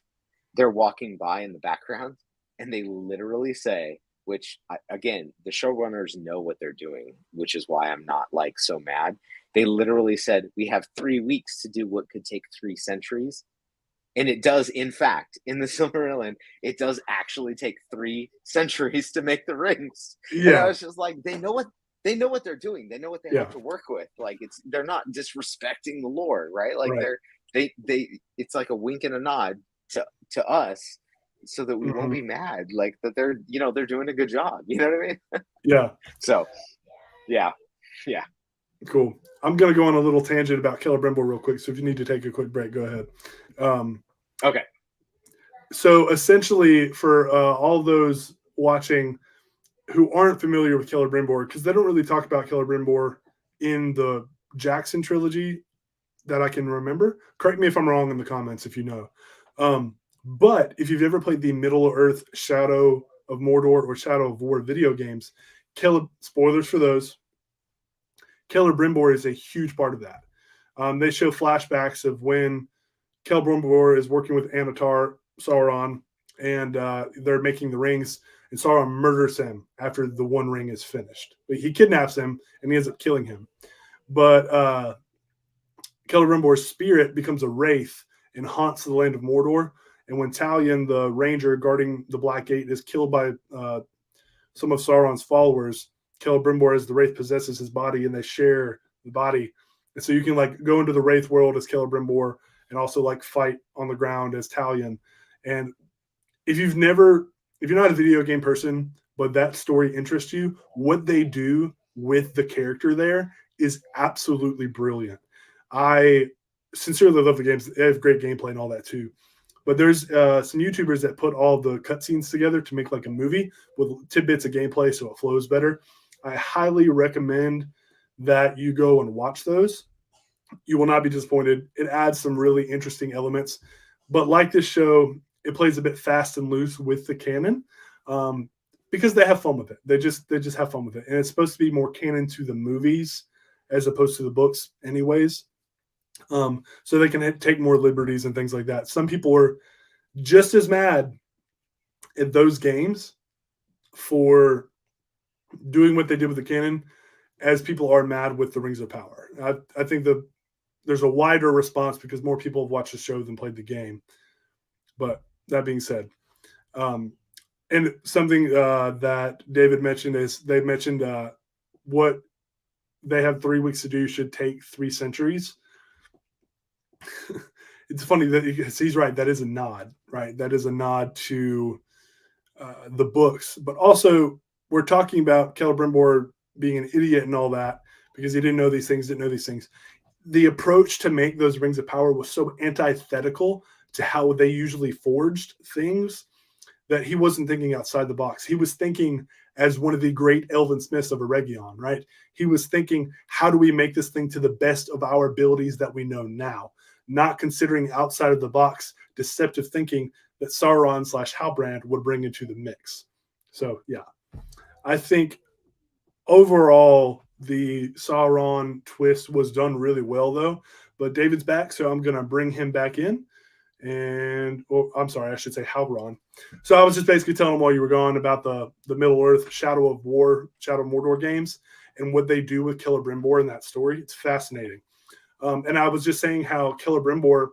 they're walking by in the background, and they literally say, which again, the showrunners know what they're doing, which is why I'm not like so mad. They literally said, we have 3 weeks to do what could take 3 centuries, and it does, in fact, in the Silmarillion, it does actually take 3 centuries to make the rings. And I Yeah, was just like, they know what they're doing. They know what they have yeah, to work with. Like they're not disrespecting the lore, right? Like right. it's like a wink and a nod to us, so that we won't Mhm. be mad. Like that they're doing a good job. You know what I mean? Yeah. So yeah, yeah. Cool. I'm going to go on a little tangent about Celebrimbor real quick. So if you need to take a quick break, go ahead. Um, Okay. so essentially, for all those watching who aren't familiar with Celebrimbor, because they don't really talk about Celebrimbor in the Jackson trilogy that I can remember. Correct me if I'm wrong in the comments if you know. But if you've ever played the Middle Earth Shadow of Mordor or Shadow of War video games, spoilers for those, Celebrimbor is a huge part of that. They show flashbacks of when Celebrimbor is working with Anatar, Sauron, and they're making the rings, and Sauron murders him after the one ring is finished. He kidnaps him, and he ends up killing him. But Celebrimbor's spirit becomes a wraith and haunts the land of Mordor. And when Talion, the ranger guarding the Black Gate, is killed by some of Sauron's followers, Celebrimbor, as the wraith, possesses his body, and they share the body. And so you can like go into the wraith world as Celebrimbor, and also like fight on the ground as Talion. And if you're not a video game person, but that story interests you, what they do with the character there is absolutely brilliant. I sincerely love the games. They have great gameplay and all that too. But there's some YouTubers that put all the cutscenes together to make like a movie with tidbits of gameplay so it flows better. I highly recommend that you go and watch those. You will not be disappointed. It adds some really interesting elements. But like this show, it plays a bit fast and loose with the canon um, because they have fun with it. They just have fun with it, and it's supposed to be more canon to the movies as opposed to the books, anyways. So they can take more liberties and things like that. Some people are just as mad at those games for doing what they did with the canon as people are mad with the Rings of Power. I think there's a wider response because more people have watched the show than played the game. But that being said, um, and something that David mentioned is they mentioned what they have 3 weeks to do should take 3 centuries. It's funny that he's right. That is a nod, right? That is a nod to the books, but also we're talking about Celebrimbor being an idiot and all that because he didn't know these things, didn't know these things. The approach to make those rings of power was so antithetical to how they usually forged things that he wasn't thinking outside the box. He was thinking as one of the great elven smiths of Eregion, right? He was thinking, how do we make this thing to the best of our abilities that we know now? Not considering outside of the box deceptive thinking that Sauron / Halbrand would bring into the mix. So, yeah, I think overall the Sauron twist was done really well, though. But David's back, so I'm going to bring him back in. And I'm sorry, I should say Halbrand. So I was just basically telling him while you were gone about the Middle Earth Shadow of Mordor games and what they do with Celebrimbor in that story. It's fascinating. And I was just saying how Celebrimbor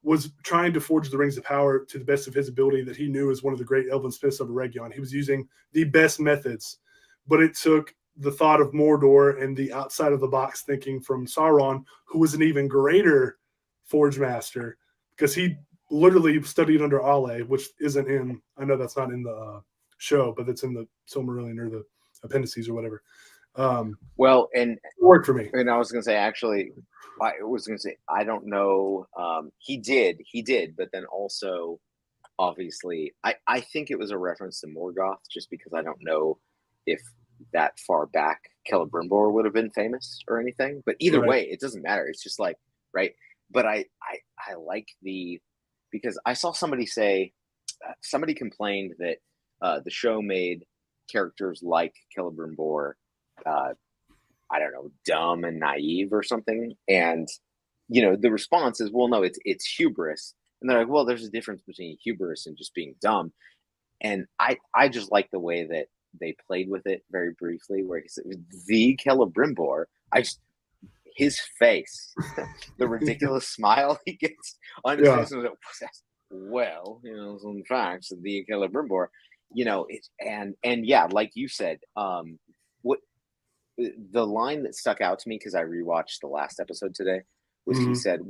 was trying to forge the Rings of Power to the best of his ability that he knew as one of the great elven smiths of Eregion. He was using the best methods, but it took the thought of Mordor and the outside of the box thinking from Sauron, who was an even greater forge master, because he literally studied under Ale, which isn't in, I know that's not in the show, but it's in the Silmarillion or the appendices or whatever. Well, and it worked for me. And I was going to say, actually, I don't know. He did, but then also, obviously, I think it was a reference to Morgoth, just because I don't know if that far back Celebrimbor would have been famous or anything. But either way, it doesn't matter. It's just like, right. But I like because I saw somebody say, somebody complained that the show made characters like Celebrimbor, I don't know, dumb and naive or something. And, the response is, well, no, it's hubris. And they're like, well, there's a difference between hubris and just being dumb. And I just like the way that they played with it very briefly, where he said, the Celebrimbor, his face, the ridiculous smile he gets on his face. Well, in fact, the Celebrimbor, and yeah, like you said, what the line that stuck out to me, because I rewatched the last episode today, was he said,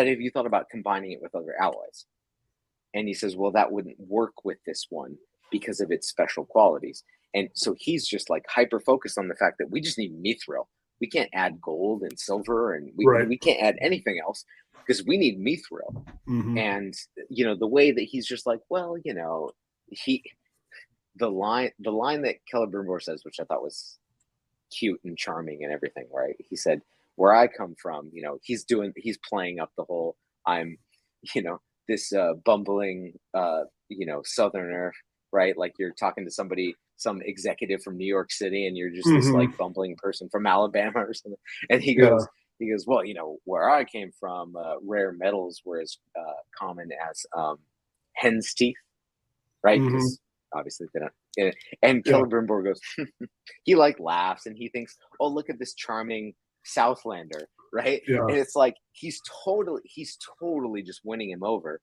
have you thought about combining it with other alloys? And he says, well, that wouldn't work with this one because of its special qualities. And so he's just like hyper focused on the fact that we just need mithril. We can't add gold and silver, and we can't add anything else because we need mithril. And the way that he's just like, well, the line that Celebrimbor says, which I thought was cute and charming and everything, right? He said, where I come from, he's playing up the whole, I'm, this bumbling, Southerner, right? Like you're talking to somebody, some executive from New York City, and you're just this like bumbling person from Alabama or something. And he goes, well, where I came from, rare metals were as common as hen's teeth, right? Because obviously they don't. And Celebrimbor goes, he like laughs and he thinks, oh, look at this charming Southlander, right? Yeah. And it's like he's totally just winning him over.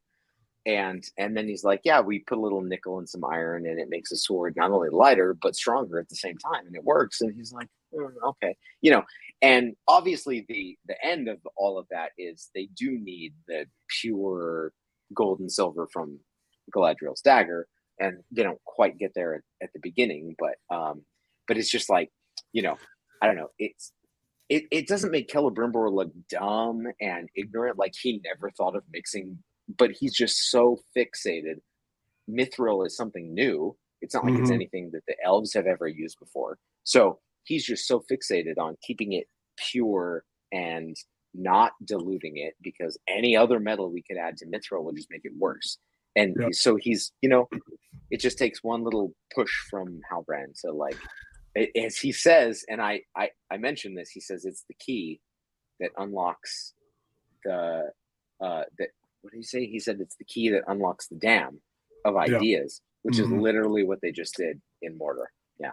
And then he's like, yeah, we put a little nickel and some iron, and it makes a sword not only lighter but stronger at the same time, and it works. And he's like, okay, And obviously, the end of all of that is they do need the pure gold and silver from Galadriel's dagger, and they don't quite get there at the beginning. But it's just like, I don't know. It doesn't make Celebrimbor look dumb and ignorant, like he never thought of mixing. But he's just so fixated. Mithril is something new. It's not like it's anything that the elves have ever used before. So he's just so fixated on keeping it pure and not diluting it, because any other metal we could add to mithril would just make it worse. And so he's, it just takes one little push from Halbrand. So like, as he says, and I mentioned this, he says it's the key that unlocks the what did he say? He said it's the key that unlocks the dam of ideas, which is literally what they just did in Mordor. Yeah.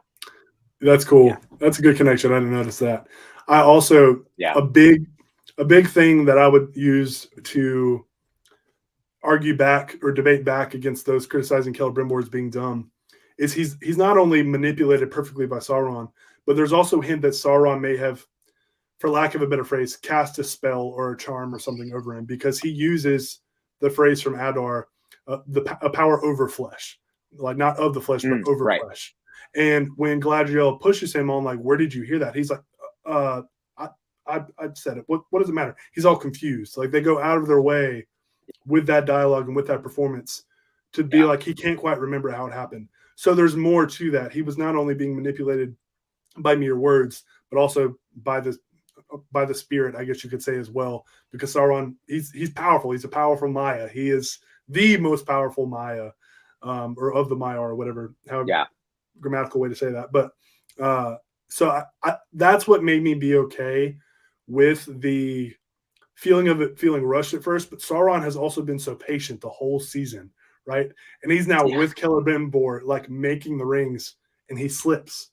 That's cool. Yeah. That's a good connection. I didn't notice that. I also, a big thing that I would use to argue back or debate back against those criticizing Celebrimbor as being dumb is he's not only manipulated perfectly by Sauron, but there's also a hint that Sauron may have, for lack of a better phrase, cast a spell or a charm or something over him, because he uses the phrase from Adar, a power over flesh, like not of the flesh, but over flesh. And when Galadriel pushes him on, like, where did you hear that? He's like, uh, I said it. What does it matter? He's all confused. Like, they go out of their way with that dialogue and with that performance to be Yeah. like, he can't quite remember how it happened. So there's more to that. He was not only being manipulated by mere words, but also by the spirit, I guess you could say, as well. Because Sauron, he's powerful. He's a powerful Maya. He is the most powerful Maya, or of the Maiar, or whatever, how Yeah. grammatical way to say that. But so that's what made me be okay with the feeling of it feeling rushed at first. But Sauron has also been so patient the whole season, right? And he's now Yeah. with Celebrimbor, like, making the rings, and he slips.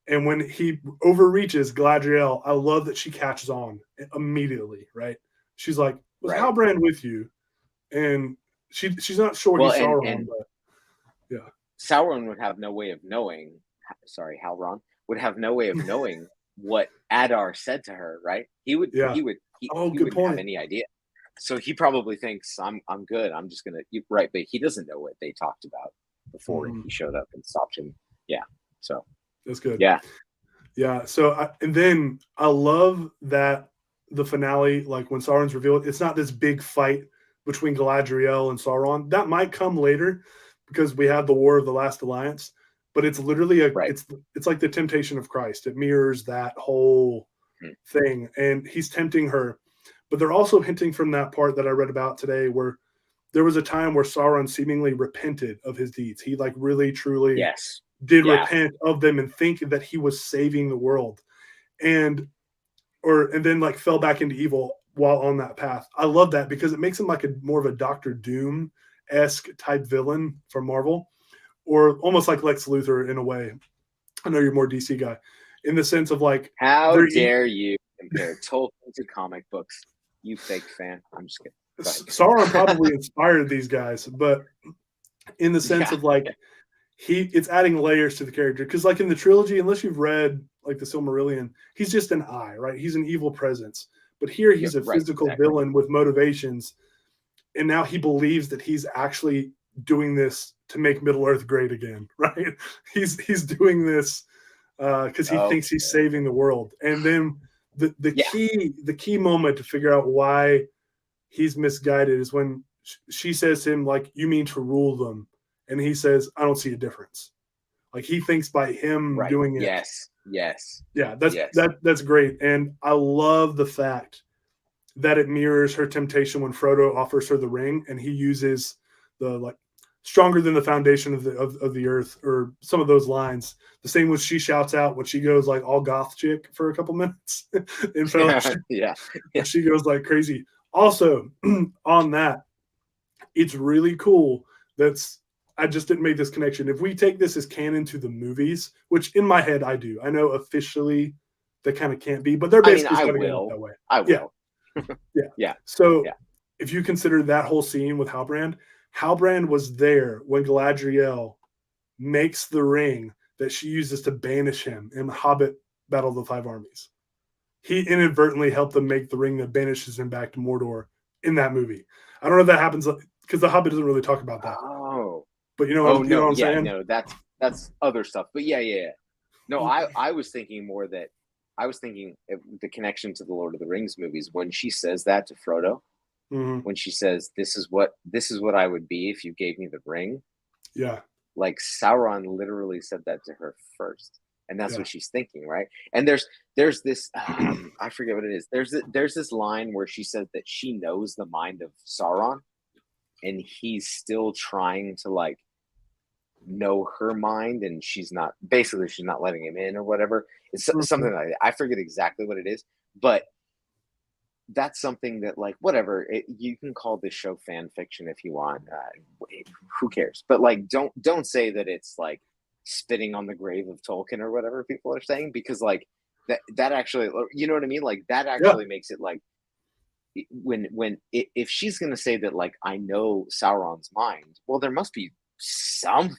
And when he overreaches Galadriel, I love that she catches on immediately, right? She's like, "Was Right. Halbrand with you?" And she's not sure Well, he's Sauron, and but yeah, Sauron would have no way of knowing. Sorry, Halron would have no way of knowing what Adar said to her. Right? He would. yeah. He Oh, good wouldn't have point. any idea. So he probably thinks I'm good. I'm just gonna right, but he doesn't know what they talked about before Mhm. he showed up and stopped him. Yeah. So That's good. yeah. Yeah. So, and then I love that the finale, like when Sauron's revealed, it's not this big fight between Galadriel and Sauron. That might come later because we have the War of the Last Alliance, but it's literally Right. it's like the temptation of Christ. It mirrors that whole Hmm. thing, and he's tempting her. But they're also hinting from that part that I read about today, where there was a time where Sauron seemingly repented of his deeds. He, like, really truly Yes. did Yeah. repent of them and think that he was saving the world, and then, like, fell back into evil while on that path. I love that because it makes him like a more of a Doctor Doom esque type villain for Marvel, or almost like Lex Luthor in a way. I know you're more DC guy, in the sense of, like, How they're dare you compare Tolkien to comic books? You fake fan. I'm just kidding. Go ahead. Sauron probably inspired these guys, but in the sense Yeah. of, like, it's adding layers to the character, because, like, in the trilogy, unless you've read, like, the Silmarillion, he's just an eye, right? He's an evil presence. But here Yep. he's a Right. physical Exactly. villain with motivations, and now he believes that he's actually doing this to make Middle Earth great again, right? He's doing this because he thinks he's Okay. saving the world. And then the Yeah. key moment to figure out why he's misguided is when she says to him, like, "You mean to rule them?" And he says, "I don't see a difference." Like, he thinks by him Right. doing it. Yes. Yes. Yeah, Yes. that's great. And I love the fact that it mirrors her temptation when Frodo offers her the ring, and he uses the, like, stronger than the foundation of the earth, or some of those lines. The same when she shouts out when she goes, like, all goth chick for a couple minutes in Fellowship. Yeah. Yeah. She goes like crazy. Also, on that, it's really cool. I just didn't make this connection. If we take this as canon to the movies, which in my head I do, I know officially they kind of can't be, but they're I mean, basically I setting it up will. that way. I Yeah, will. yeah. Yeah. So Yeah. if you consider that whole scene with Halbrand was there when Galadriel makes the ring that she uses to banish him in the Hobbit Battle of the Five Armies. He inadvertently helped them make the ring that banishes him back to Mordor in that movie. I don't know if that happens because the Hobbit doesn't really talk about that. Oh. But you know Oh what no. I'm Yeah. saying? No. That's other stuff. But yeah. No. I was thinking more that I was thinking the connection to the Lord of the Rings movies when she says that to Frodo. Mm-hmm. When she says, "This is what I would be if you gave me the ring." Yeah. Like Sauron literally said that to her first, and that's Yeah. what she's thinking, right? And there's this I forget what it is. There's this line where she says that she knows the mind of Sauron, and he's still trying to, like, know her mind, and she's not letting him in or whatever. It's something like that. I forget exactly what it is, but that's something that, like, whatever, you can call this show fan fiction if you want. Who cares? But, like, don't say that it's like spitting on the grave of Tolkien or whatever people are saying, because, like, that actually, you know what I mean? Like, that actually makes it, like, if she's gonna say that, like, I know Sauron's mind, well, there must be some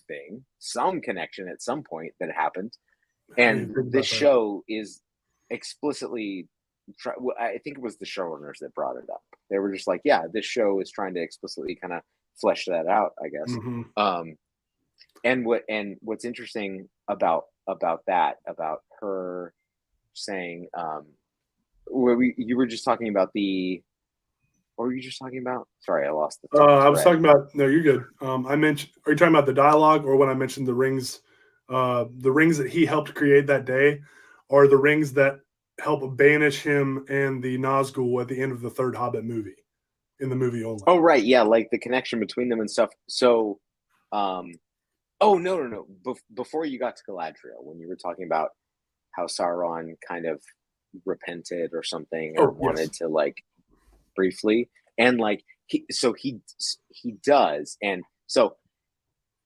connection at some point that happened, and this show is explicitly. I think it was the showrunners that brought it up. They were just like, "Yeah, this show is trying to explicitly kind of flesh that out." I guess. Mm-hmm. what's interesting about her saying, you were just talking about what were you just talking about? Sorry, I lost the I was talking about, no, you're good. I mentioned, are you talking about the dialogue, or when I mentioned the rings that he helped create that day, or the rings that help banish him and the Nazgul at the end of the third Hobbit movie, in the movie only? Oh, right. Yeah. Like the connection between them and stuff. So, oh, no. Before you got to Galadriel, when you were talking about how Sauron kind of repented or something, or wanted to, like, briefly, and like he does. And so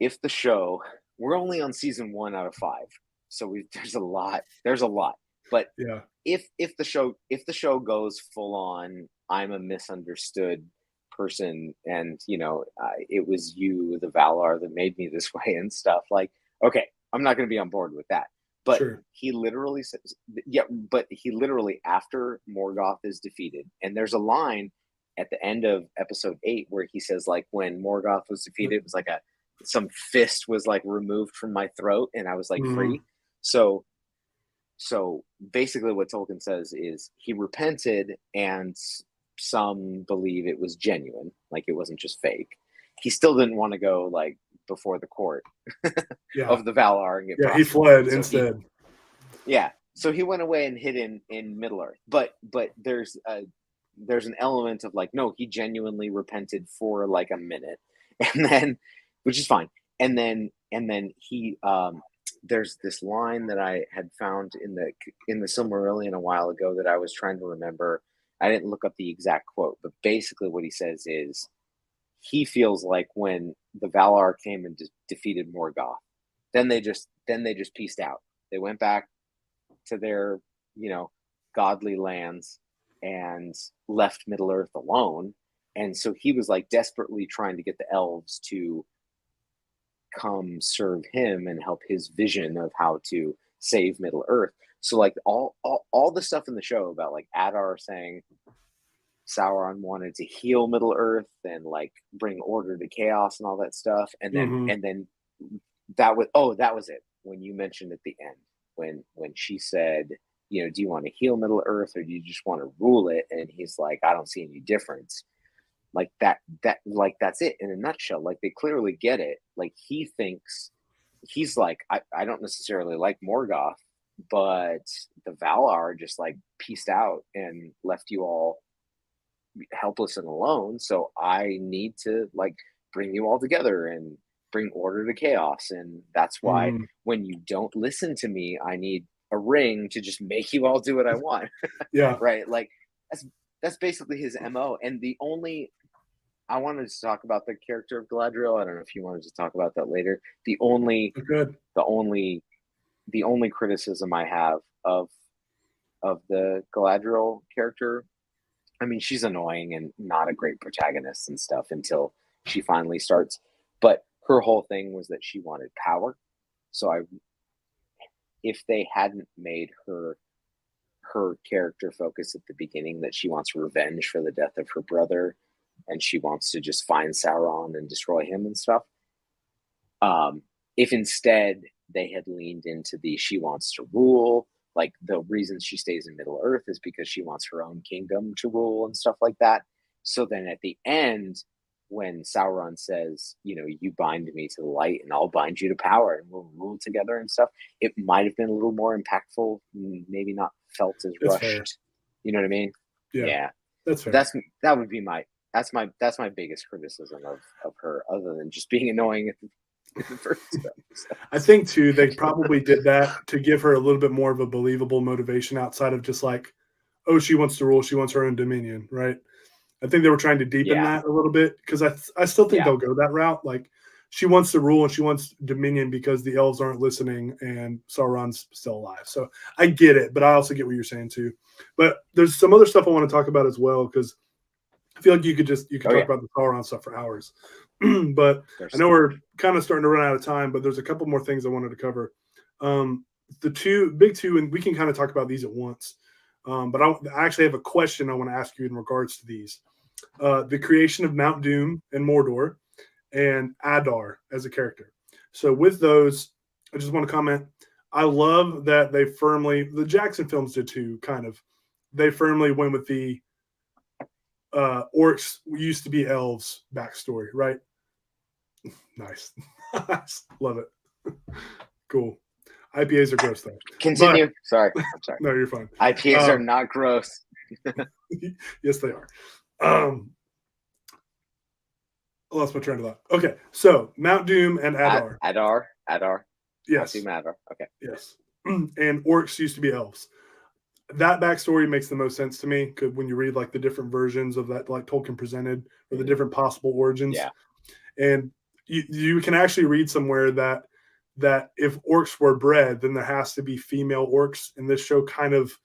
if the show, we're only on season 1 out of 5, so there's a lot, but Yeah. if the show goes full on, I'm a misunderstood person, and it was you, the Valar, that made me this way and stuff, like, okay, I'm not going to be on board with that. But Sure. he literally says, after Morgoth is defeated, and there's a line at the end of episode 8 where he says, like, when Morgoth was defeated, it was like some fist was, like, removed from my throat, and I was, like, free. So basically what Tolkien says is he repented, and some believe it was genuine, like it wasn't just fake. He still didn't want to go, like, before the court of the Valar and get he fled instead. So he went away and hid in Middle Earth. But there's an element of, like, no, he genuinely repented for, like, a minute, and then, which is fine. And then he there's this line that I had found in the Silmarillion a while ago that I was trying to remember. I didn't look up the exact quote, but basically what he says is he feels like when the Valar came and defeated Morgoth, then they just pieced out. They went back to their, godly lands and left Middle Earth alone. And so he was, like, desperately trying to get the elves to come serve him and help his vision of how to save Middle Earth. So, like, all the stuff in the show about, like, Adar saying Sauron wanted to heal Middle Earth and, like, bring order to chaos and all that stuff, and then that was it when you mentioned at the end when she said, do you want to heal Middle Earth, or do you just want to rule it? And he's like, I don't see any difference. Like that like, that's it in a nutshell. Like, they clearly get it. Like, he thinks, he's like, I don't necessarily like Morgoth, but the Valar just, like, pieced out and left you all helpless and alone. So I need to, like, bring you all together and bring order to chaos. And that's why when you don't listen to me, I need a ring to just make you all do what I want. Yeah. Right. Like, that's basically his MO. And I wanted to talk about the character of Galadriel. I don't know if you wanted to talk about that later. The only criticism I have of the Galadriel character, I mean, she's annoying and not a great protagonist and stuff until she finally starts. But her whole thing was that she wanted power. So if they hadn't made her character focus at the beginning that she wants revenge for the death of her brother, and she wants to just find Sauron and destroy him and stuff. If instead they had leaned into she wants to rule, like, the reason she stays in Middle Earth is because she wants her own kingdom to rule and stuff like that. So then at the end, when Sauron says, you bind me to the light and I'll bind you to power and we'll rule together and stuff, it might have been a little more impactful, maybe not felt as rushed. Fair. You know what I mean? Yeah. That's fair. That would be that's my biggest criticism of her, other than just being annoying in the first episode. I think too, they probably did that to give her a little bit more of a believable motivation outside of just like, oh, she wants to rule, she wants her own dominion, right? I think they were trying to deepen that a little bit, because I still think they'll go that route. Like, she wants to rule and she wants dominion because the elves aren't listening and Sauron's still alive. So I get it, but I also get what you're saying too. But there's some other stuff I want to talk about as well, because I feel like you could talk about the Sauron stuff for hours. But I know we're kind of starting to run out of time, but there's a couple more things I wanted to cover. The big two, and we can kind of talk about these at once. But I actually have a question I want to ask you in regards to these. The creation of Mount Doom and Mordor, and Adar as a character. So with those, I just want to comment. I love that the Jackson films did too, kind of. They firmly went with the orcs used to be elves backstory, right? Nice. Love it. Cool. IPAs are gross though. Continue. Sorry. I'm sorry. No, you're fine. IPAs are not gross. Yes, they are. I lost my train of thought. Okay, so Mount Doom and Adar. Adar. Yes. Mount Doom, Adar. Okay. Yes. And orcs used to be elves. That backstory makes the most sense to me because when you read like the different versions of that, like Tolkien presented, or the different possible origins. Yeah. And you can actually read somewhere that if orcs were bred, then there has to be female orcs. And this show kind of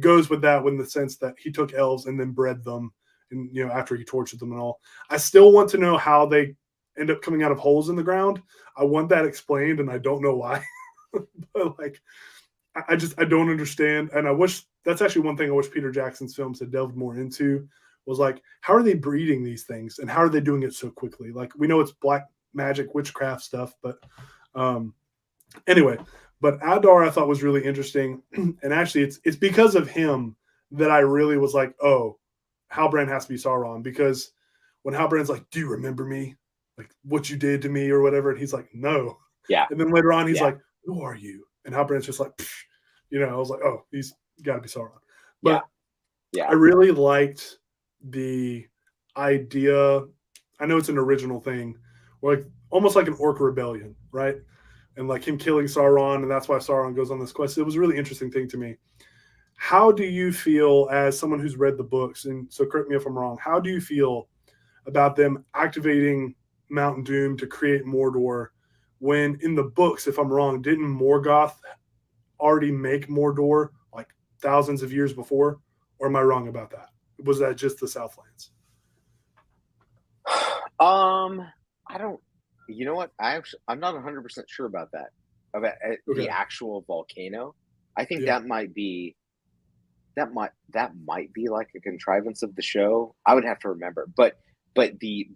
goes with that in the sense that he took elves and then bred them, and after he tortured them and all. I still want to know how they end up coming out of holes in the ground. I want that explained, and I don't know why. But like, I don't understand. And I wish that's actually one thing I wish Peter Jackson's films had delved more into, was like, how are they breeding these things and how are they doing it so quickly? Like, we know it's black magic, witchcraft stuff, but anyway, but Adar I thought was really interesting. And actually it's because of him that I really was like, oh, Halbrand has to be Sauron, because when Halbrand's like, do you remember me? Like what you did to me or whatever. And he's like, no. Yeah. And then later on, he's like, who are you? And Halbrand's just like, psh. I was like, oh, he's got to be Sauron. But I really liked the idea. I know it's an original thing, like almost like an orc rebellion, right? And like him killing Sauron, and that's why Sauron goes on this quest. It was a really interesting thing to me. How do you feel as someone who's read the books? And so correct me if I'm wrong. How do you feel about them activating Mount Doom to create Mordor when in the books, if I'm wrong, didn't Morgoth already make Mordor like thousands of years before? Or am I wrong about that? Was that just the Southlands? I don't. You know what? I'm not 100% sure about that. About the actual volcano. I think that might be like a contrivance of the show. I would have to remember, but the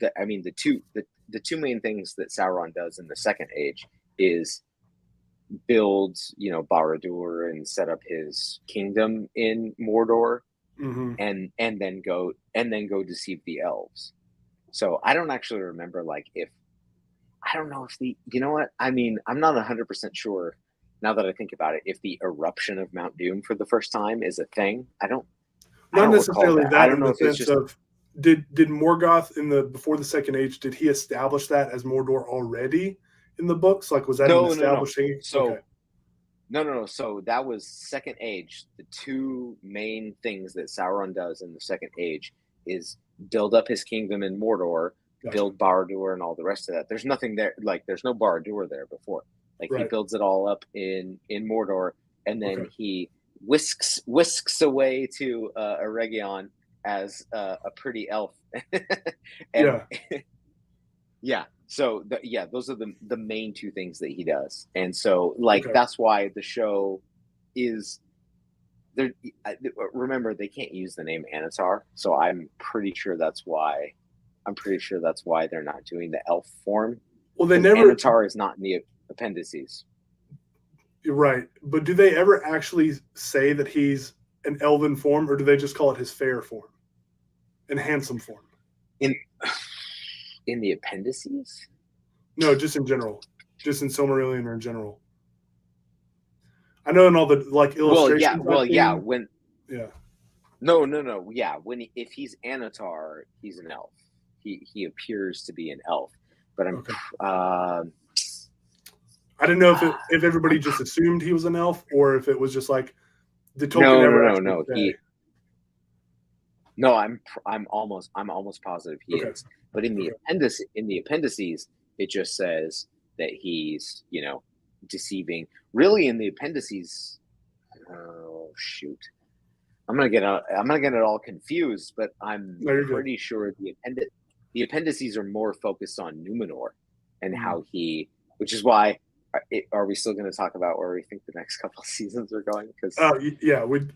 two main things that Sauron does in the Second Age is build Barad-dûr and set up his kingdom in Mordor, and then go deceive the elves. So I don't actually remember I don't know if I'm not 100% sure now that I think about it, if the eruption of Mount Doom for the first time is a thing. Not necessarily that. I don't know if it's just of did Morgoth before the Second Age, did he establish that as Mordor already in the books? Like, was that an establishing? No. So that was Second Age. The two main things that Sauron does in the Second Age is build up his kingdom in Mordor, build Barad-dûr and all the rest of that. There's nothing there. Like, there's no Barad-dûr there before. Like, he builds it all up in Mordor, and then he whisks away to Eregion as a pretty elf. And, so those are the main two things that he does. And so that's why the show is there. Remember, they can't use the name Anatar, so I'm pretty sure that's why they're not doing the elf form. Well, Anatar is not in the appendices. Right. But do they ever actually say that he's an elven form, or do they just call it his fair form and handsome form? In the appendices? No, just in general. Just in Silmarillion or in general. I know in all the illustrations. No. Yeah, if he's Anatar, he's an elf. He appears to be an elf. But I didn't know if everybody just assumed he was an elf, or if it was just like the Tolkien No, I'm almost positive he is. But in the appendices, it just says that he's deceiving. Really, in the appendices, oh shoot, I'm gonna get it all confused. But I'm pretty sure the appendices are more focused on Numenor and how he, which is why. Are we still going to talk about where we think the next couple of seasons are going? We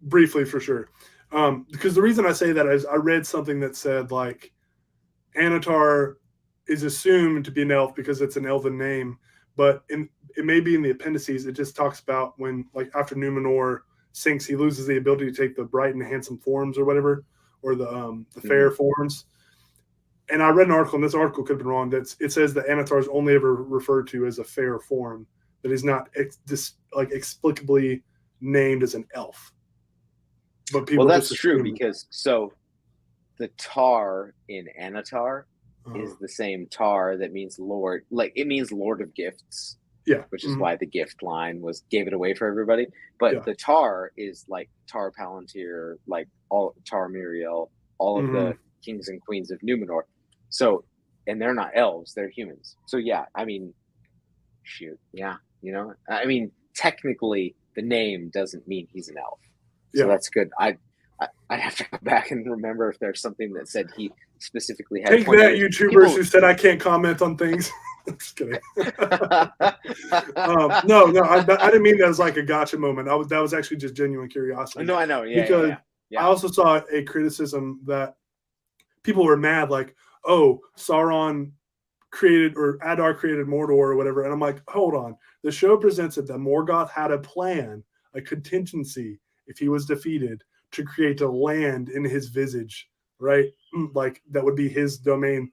briefly for sure. Because the reason I say that is I read something that said like Anatar is assumed to be an elf because it's an elven name, but it may be in the appendices. It just talks about when, like, after Numenor sinks, he loses the ability to take the bright and handsome forms or whatever, or the fair forms. And I read an article, and this article could have been wrong. It says that Anatar is only ever referred to as a fair form, that he's not explicably named as an elf. But people, well, that's true, because so the tar in Anatar is the same tar that means Lord, like it means Lord of Gifts. Yeah, which is why the gift line gave it away for everybody. But the tar is like Tar Palantir, like all Tar Miriel, all of the kings and queens of Numenor. So, and they're not elves; they're humans. So yeah, I mean, shoot, yeah, you know, I mean, technically, the name doesn't mean he's an elf. So that's good. I'd have to go back and remember if there's something that said he specifically had. Take that, YouTubers who said I can't comment on things. I'm just kidding. No, I didn't mean that as like a gotcha moment. That was actually just genuine curiosity. No, I know. Yeah, because I also saw a criticism that people were mad, like, oh, Sauron created, or Adar created Mordor or whatever. And I'm like, hold on. The show presented that Morgoth had a plan, a contingency, if he was defeated, to create a land in his visage, right? Like that would be his domain.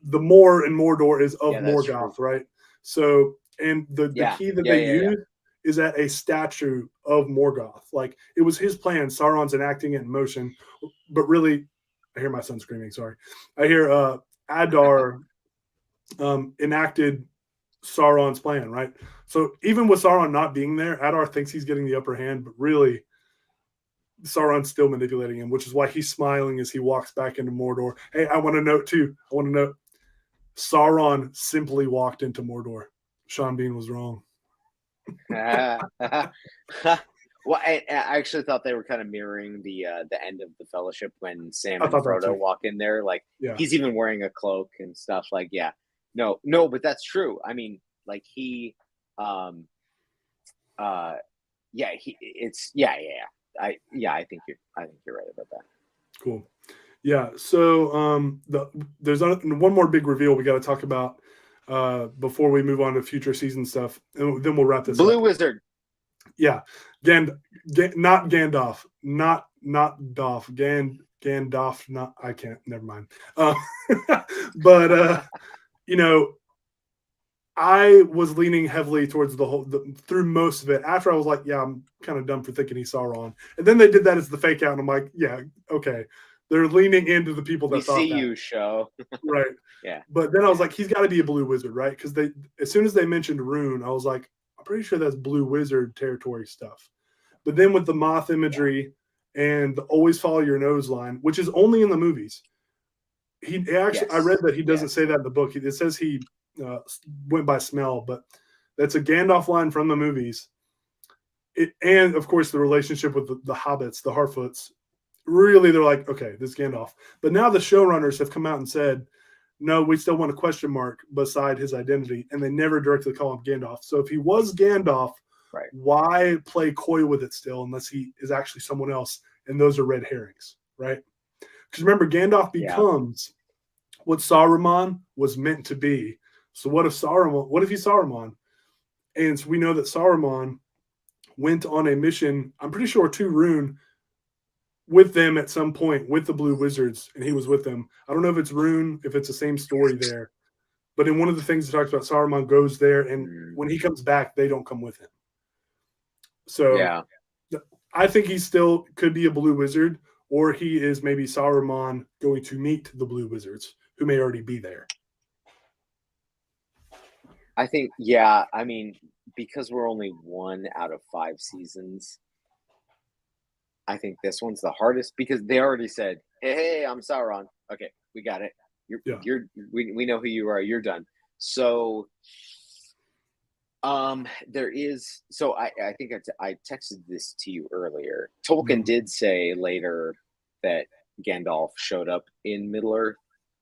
The Mor in Mordor is of Morgoth, right? So, and the key that they use is at a statue of Morgoth. Like it was his plan. Sauron's enacting it in motion, but really, I hear my son screaming. Sorry, I hear Adar enacted Sauron's plan, right? So even with Sauron not being there, Adar thinks he's getting the upper hand, but really Sauron's still manipulating him, which is why he's smiling as he walks back into Mordor. Hey, I want to note too. Sauron simply walked into Mordor. Sean Bean was wrong. Well, I actually thought they were kind of mirroring the end of the Fellowship when Sam and Frodo walk in there. Like he's even wearing a cloak and stuff. Like, no, but that's true. I mean, like he, I think you're right about that. Cool. Yeah. So there's one more big reveal we got to talk about before we move on to future season stuff, and then we'll wrap this Blue up. Wizard. Yeah, not Gandalf, not Doff, Gandalf. Not, I can't. Never mind. But you know, I was leaning heavily towards through most of it. After I was like, yeah, I'm kind of dumb for thinking he's Sauron. And then they did that as the fake out, and I'm like, yeah, okay. They're leaning into the people that thought see that. You show. Right. Yeah. But then I was like, he's got to be a blue wizard, right? Because as soon as they mentioned Rune, I was like, I'm pretty sure that's blue wizard territory stuff. But then with the moth imagery and the always follow your nose line, which is only in the movies. I read that he doesn't say that in the book. It says he went by smell, but that's a Gandalf line from the movies. And of course the relationship with the hobbits, the Harfoots, really they're like, okay, this is Gandalf. But now the showrunners have come out and said, no, we still want a question mark beside his identity, and they never directly call him Gandalf. So if he was Gandalf, right, why play coy with it still unless he is actually someone else? And those are red herrings, right? Because remember, Gandalf becomes what Saruman was meant to be. So what if he's Saruman? And so we know that Saruman went on a mission, I'm pretty sure, to Rune with them at some point with the Blue Wizards, and he was with them. I don't know if it's Rune, if it's the same story there. But in one of the things it talks about, Saruman goes there, and when he comes back, they don't come with him. So I think he still could be a Blue Wizard, or he is maybe Saruman going to meet the Blue Wizards, who may already be there. I think, I mean, because we're only 1 out of 5 seasons, I think this one's the hardest because they already said, hey, I'm Sauron. Okay, we got it. We know who you are. You're done. So there is, so I think I texted this to you earlier. Tolkien did say later that Gandalf showed up in Middle-earth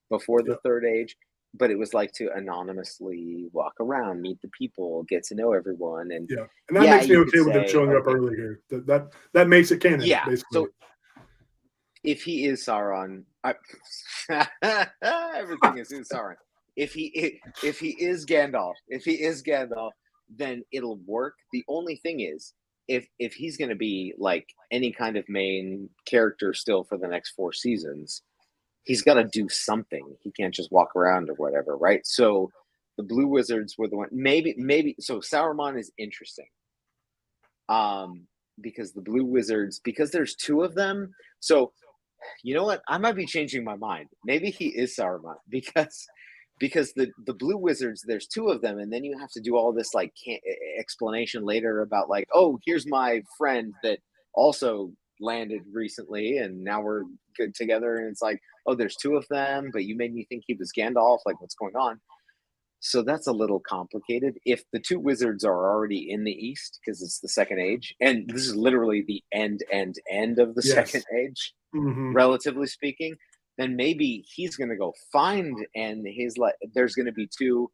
before the Third Age, but it was like to anonymously walk around, meet the people, get to know everyone, and and that makes me okay with him showing up early here. That makes it canon. Basically. So if he is Sauron, everything is in Sauron. if he is Gandalf, then it'll work. The only thing is, if he's going to be like any kind of main character still for the next 4 seasons, he's got to do something. He can't just walk around or whatever, right? So the Blue Wizards were the one. Maybe. So Sauron is interesting, because the Blue Wizards, because there's two of them. So you know what? I might be changing my mind. Maybe he is Saruman because the Blue Wizards, there's two of them, and then you have to do all this like explanation later about like, oh, here's my friend that also landed recently, and now we're good together, and it's like, oh, there's two of them, but you made me think he was Gandalf. Like, what's going on? So that's a little complicated. If the two wizards are already in the East, because it's the Second Age, and this is literally the end of the Second Age, relatively speaking, then maybe he's going to go find, and he's like, there's going to be two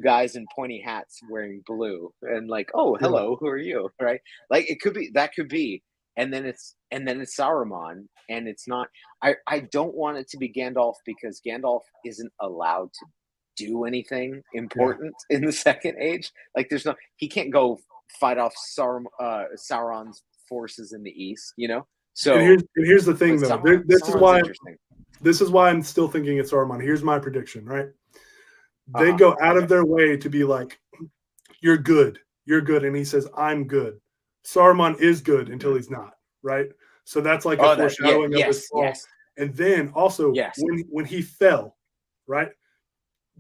guys in pointy hats wearing blue, and like, oh, hello, who are you? Right? Like, it could be, and then it's Saruman, and it's not. I don't want it to be Gandalf because Gandalf isn't allowed to do anything important in the Second Age. Like, he can't go fight off Sauron's forces in the East, you know. So and here's the thing, though. This is why I'm still thinking it's Saruman. Here's my prediction, right? They go out of their way to be like, you're good, and he says, I'm good. Saruman is good until he's not, right? So that's like a foreshadowing of his fall. Yes. And then also when he fell, right?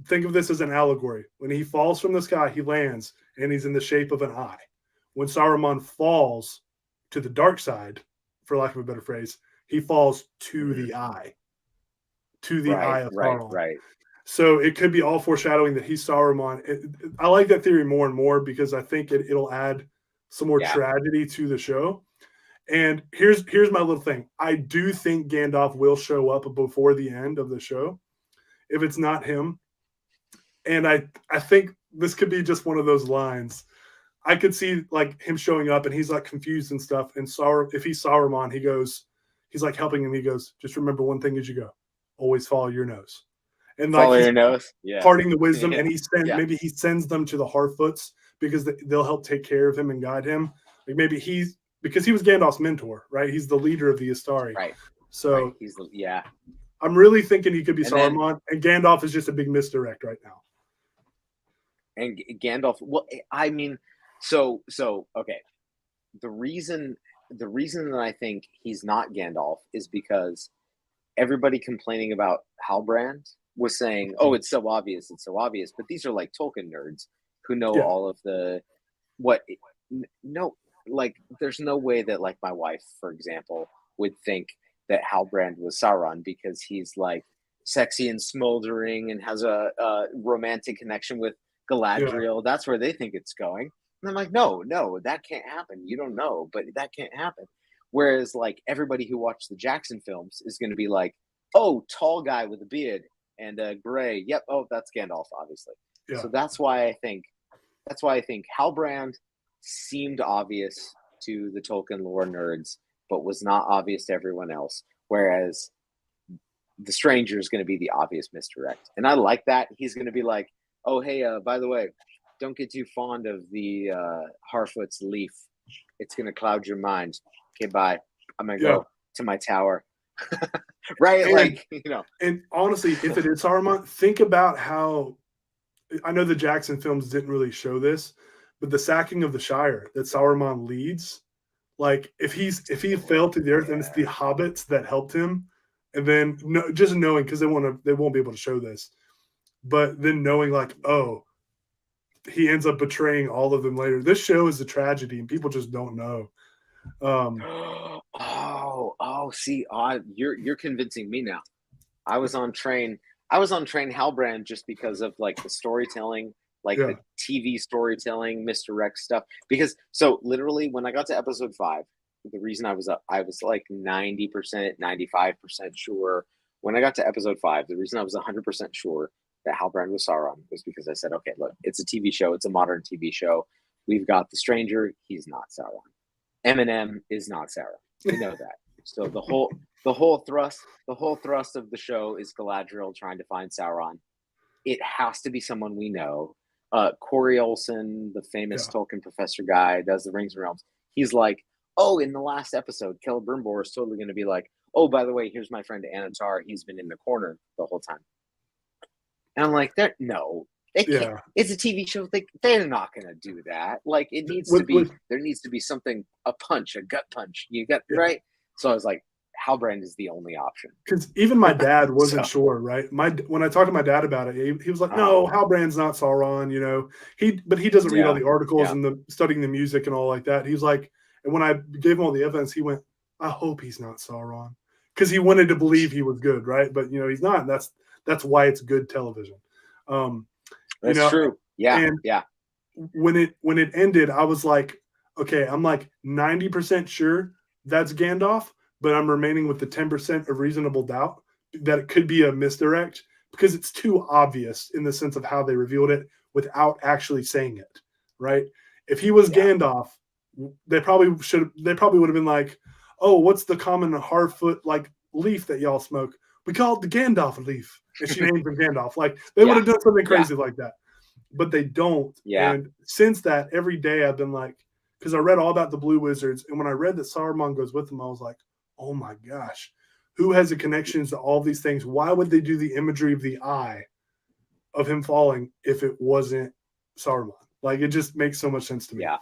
Think of this as an allegory. When he falls from the sky, he lands, and he's in the shape of an eye. When Saruman falls to the dark side, for lack of a better phrase, he falls to the eye. To the eye of Sauron. Right. So it could be all foreshadowing that he's Saruman. I like that theory more and more because I think it'll add some more tragedy to the show. And here's my little thing. I do think Gandalf will show up before the end of the show. If it's not him, and I think this could be just one of those lines. I could see like him showing up and he's like confused and stuff. And if he's Saruman, he's like helping him. He goes, just remember one thing as you go, always follow your nose. And follow your nose, parting the wisdom. And maybe he sends them to the Harfoots because they'll help take care of him and guide him. Like maybe because he was Gandalf's mentor, right? He's the leader of the Istari. Right. So I'm really thinking he could be Saruman, and Gandalf is just a big misdirect right now. And Gandalf, well, I mean, so okay. The reason that I think he's not Gandalf is because everybody complaining about Halbrand was saying, "Oh, it's so obvious, but these are like Tolkien nerds who know all of the no, like there's no way that like my wife, for example, would think that Halbrand was Sauron because he's like sexy and smoldering and has a romantic connection with Galadriel. That's where they think it's going. And I'm like, no, that can't happen. You don't know, but that can't happen. Whereas like everybody who watched the Jackson films is going to be like, oh, tall guy with a beard and gray. Yep. Oh, that's Gandalf, obviously. Yeah. So that's why I think Halbrand seemed obvious to the Tolkien lore nerds, but was not obvious to everyone else. Whereas the stranger is going to be the obvious misdirect. And I like that. He's going to be like, oh, hey, by the way, don't get too fond of the Harfoot's leaf. It's going to cloud your mind. Okay, bye. I'm going to go to my tower. Right? And, like, you know. And honestly, if it is Saruman, think about how – I know the Jackson films didn't really show this, but the sacking of the Shire that Saruman leads, like if he fell to the earth and it's the hobbits that helped him, and then just knowing, because they won't be able to show this, but then knowing like, oh, he ends up betraying all of them later. This show is a tragedy, and people just don't know. See, you're convincing me now. I was on train Halbrand just because of like the storytelling, like the TV storytelling, misdirect stuff. Because so literally when I got to episode 5, the reason I was like 90%, 95% sure. When I got to episode 5, the reason I was 100% sure that Halbrand was Sauron was because I said, okay, look, it's a TV show. It's a modern TV show. We've got the stranger. He's not Sauron. Eminem is not Sauron. We know that. So the whole thrust of the show is Galadriel trying to find Sauron. it has to be someone we know. Corey Olson, the famous Yeah. Tolkien professor guy, does the Rings of Realms. He's like, oh, in the last episode, Celebrimbor is totally going to be like, oh, by the way, here's my friend Anatar. He's been in the corner the whole time. And I'm like, no, they can't. Yeah. It's a TV show. They're not going to do that. Like, it needs to With, be. with There needs to be something, a punch, a gut punch. You got yeah. right. So I was like, Halbrand is the only option. Because even my dad wasn't So- sure, right? When I talked to my dad about it, he was like, Oh. "No, Halbrand's not Sauron," you know. But he doesn't read all the articles Yeah. and the studying the music and all like that. He's like, and when I gave him all the evidence, he went, "I hope he's not Sauron," because he wanted to believe he was good, right? But you know, he's not. And that's why it's good television. That's you know, true. Yeah, and yeah. when it ended, I was like, okay, I'm like 90% sure that's Gandalf, but I'm remaining with the 10% of reasonable doubt that it could be a misdirect because it's too obvious in the sense of how they revealed it without actually saying it, right? If he was Gandalf, they probably would have been like, oh, what's the common Harfoot like leaf that y'all smoke? We call it the Gandalf leaf. And she named him Gandalf. Like they would have done something crazy like that. But they don't. Yeah. And since that, every day I've been like, because I read all about the Blue Wizards, and when I read that Saruman goes with them, I was like, oh my gosh, who has the connections to all these things? Why would they do the imagery of the eye of him falling if it wasn't Saruman? Like it just makes so much sense to me. Yeah.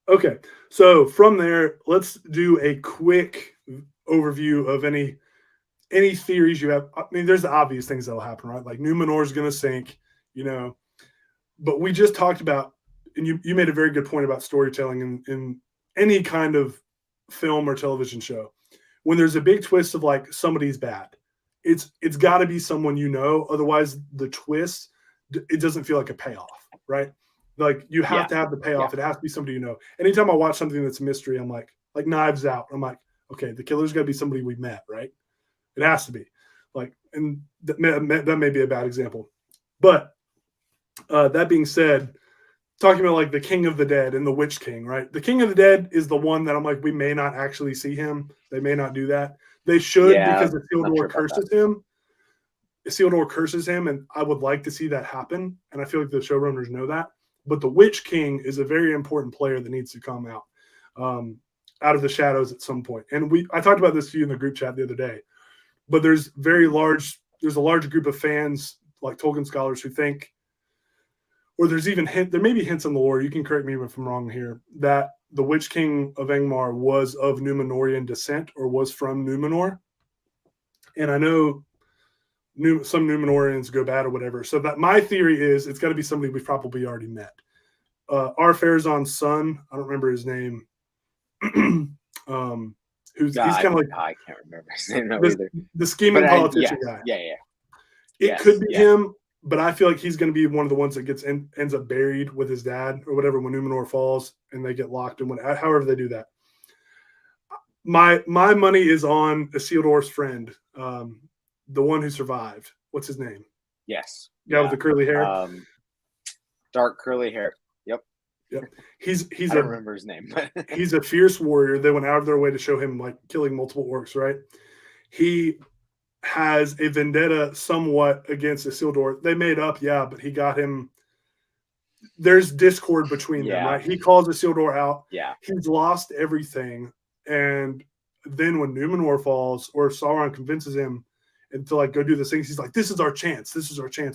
Okay, so from there, let's do a quick overview of any theories you have. I mean, there's the obvious things that'll happen, right? Like Numenor is going to sink, you know. But we just talked about, and you made a very good point about storytelling in any kind of film or television show. When there's a big twist of like somebody's bad, it's got to be someone you know. Otherwise, the twist it doesn't feel like a payoff, right? Like you have to have the payoff. It has to be somebody you know. Anytime I watch something that's a mystery, I'm like Knives Out. I'm like, okay, the killer's got to be somebody we met, right? It has to be like, and that may be a bad example, but that being said, talking about like the King of the Dead and the Witch King, right? The King of the Dead is the one that I'm like, we may not actually see him. They may not do that. They should because Isildur curses him. Isildur curses him, and I would like to see that happen. And I feel like the showrunners know that. But the Witch King is a very important player that needs to come out of the shadows at some point. And I talked about this to you in the group chat the other day. But there's a large group of fans, like Tolkien scholars, who think, or there may be hints in the lore, you can correct me if I'm wrong here, that the Witch King of Angmar was of Numenorian descent or was from Numenor. And I know some Numenorians go bad or whatever. So that my theory is it's got to be somebody we've probably already met. Ar-Pharazôn's son, I don't remember his name, he's kind of like, I can't remember his name either. The scheming politician guy. Yeah. It could be him, but I feel like he's going to be one of the ones that ends up buried with his dad or whatever when Numenor falls and they get locked and however they do that. My money is on Isildur's friend, the one who survived. What's his name? Yes. Yeah, with the curly hair. Dark curly hair. Yep. I don't remember his name. He's a fierce warrior. They went out of their way to show him like killing multiple orcs, right? He has a vendetta somewhat against Isildur. They made up, but he got him. There's discord between them, right? He calls Isildur out. Yeah. He's lost everything. And then when Numenor falls or Sauron convinces him to like go do the things, he's like, this is our chance,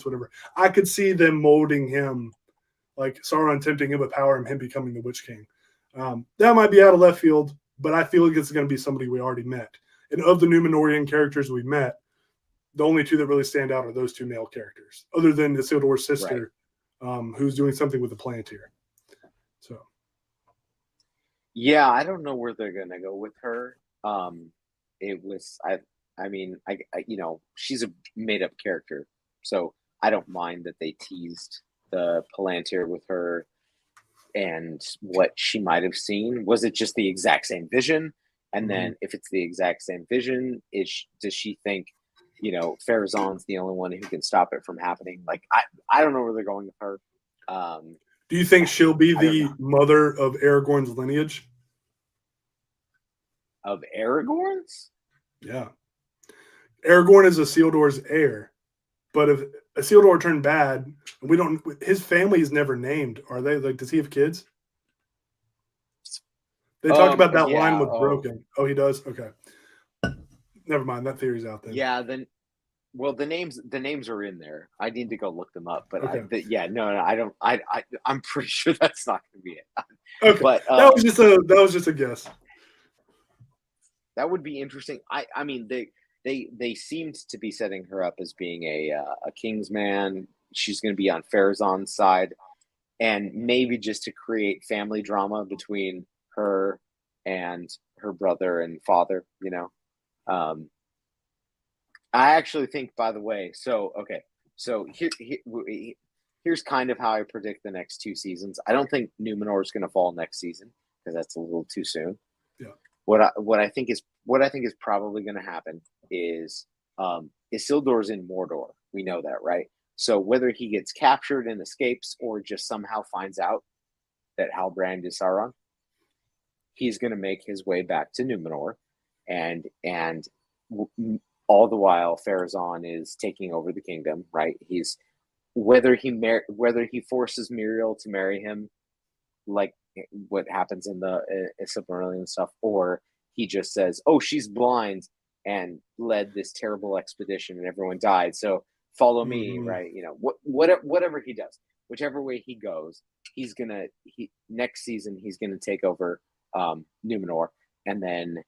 whatever. I could see them molding him, like Sauron tempting him with power and him becoming the Witch King. That might be out of left field, but I feel like it's going to be somebody we already met. And of the Numenorian characters we met, the only two that really stand out are those two male characters, other than Isildur's sister, who's doing something with the Palantir. So, yeah, I don't know where they're gonna go with her. I mean, she's a made-up character, so I don't mind that they teased the Palantir with her and what she might have seen. Was it just the exact same vision? And then if it's the exact same vision, does she think, Pharazôn's the only one who can stop it from happening? Like, I don't know where they're going with her. Do you think she'll be the mother of Aragorn's lineage? Of Aragorn's? Yeah. Aragorn is Isildur's heir. But if Isildur turned bad, we don't. His family is never named, are they? Like, does he have kids? They talk about that line with broken. Oh, he does. Okay, never mind. That theory's out then. Yeah. Then, well, the names are in there. I need to go look them up. But okay. no, I don't. I'm pretty sure that's not going to be it. Okay, but that was just a guess. That would be interesting. I mean, they seemed to be setting her up as being a Kingsman. She's going to be on Pharazon's side, and maybe just to create family drama between her and her brother and father. You know, I actually think, by the way, so here's kind of how I predict the next 2 seasons. I don't think Numenor is going to fall next season because that's a little too soon. Yeah. What I think is probably going to happen is Isildur's in Mordor. We know that, right? So whether he gets captured and escapes or just somehow finds out that Halbrand is Sauron, he's going to make his way back to Numenor, and all the while Pharazon is taking over the kingdom, right? He's whether he forces Muriel to marry him, like what happens in the Silmarillion stuff, or he just says, "Oh, she's blind and led this terrible expedition and everyone died, so follow me," right? You know, whatever he does, whichever way he goes, next season he's gonna take over Numenor, and then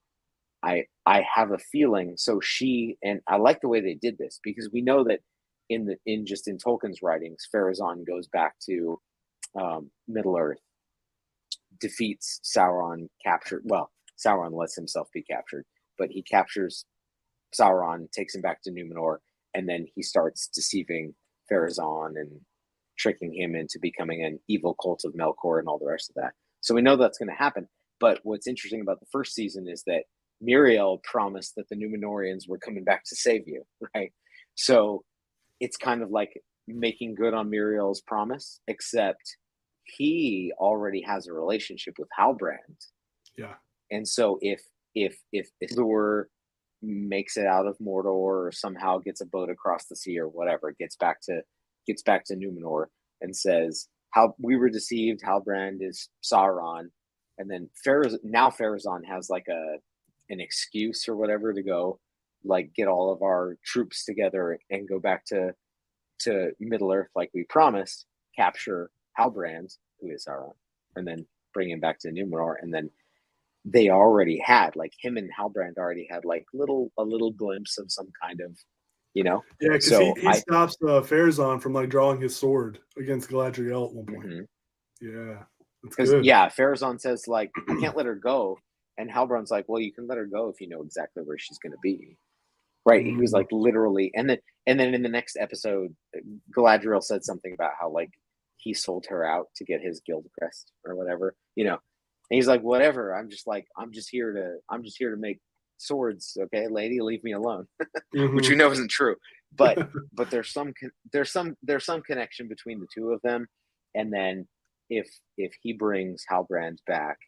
I have a feeling. So and I like the way they did this because we know that in Tolkien's writings, Pharazon goes back to Middle Earth, defeats Sauron, Sauron lets himself be captured, but he captures Sauron, takes him back to Numenor, and then he starts deceiving Pharazon and tricking him into becoming an evil cult of Melkor and all the rest of that. So we know that's going to happen. But what's interesting about the first season is that Muriel promised that the Numenorians were coming back to save you, right? So it's kind of like making good on Muriel's promise, except he already has a relationship with Halbrand. Yeah. And so if Isildur makes it out of Mordor or somehow gets a boat across the sea or whatever, gets back to Numenor and says, "How we were deceived, Halbrand is Sauron," and then Pharazon has like an excuse or whatever to go, like, get all of our troops together and go back to Middle Earth like we promised, capture Halbrand, who is Sauron, and then bring him back to Numenor. And then they already had, like, him and Halbrand already had like a little glimpse of some kind of, you know. Yeah, because so he stops Pharazon from like drawing his sword against Galadriel at one point. Mm-hmm. Yeah, because Pharazon says, like, "I can't let her go," and Halbrand's like, "Well, you can let her go if you know exactly where she's going to be." Right? Mm-hmm. He was like, literally, and then in the next episode, Galadriel said something about how, like, he sold her out to get his guild crest or whatever, you know. And he's like, "Whatever. I'm just here to make swords, okay, lady, leave me alone." Mm-hmm. Which we know isn't true, but there's some connection between the two of them. And then if he brings Halbrand back,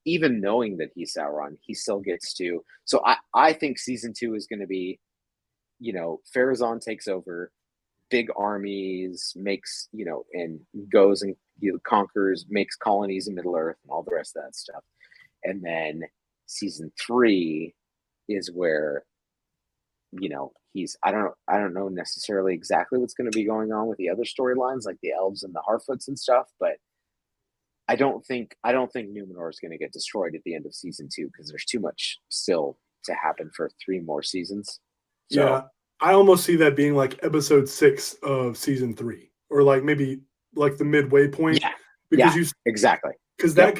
even knowing that he's Sauron, he still gets to. So I think season 2 is going to be, you know, Pharazon takes over, big armies, makes, you know, and goes and, you know, conquers, makes colonies in Middle Earth and all the rest of that stuff. And then season 3 is where, you know, I don't know necessarily exactly what's going to be going on with the other storylines, like the elves and the Harfoots and stuff, but I don't think Numenor is going to get destroyed at the end of season 2 because there's too much still to happen for 3 more seasons. So, yeah, I almost see that being like episode 6 of season 3, or like maybe like the midway point. Yeah, because exactly. Because that'd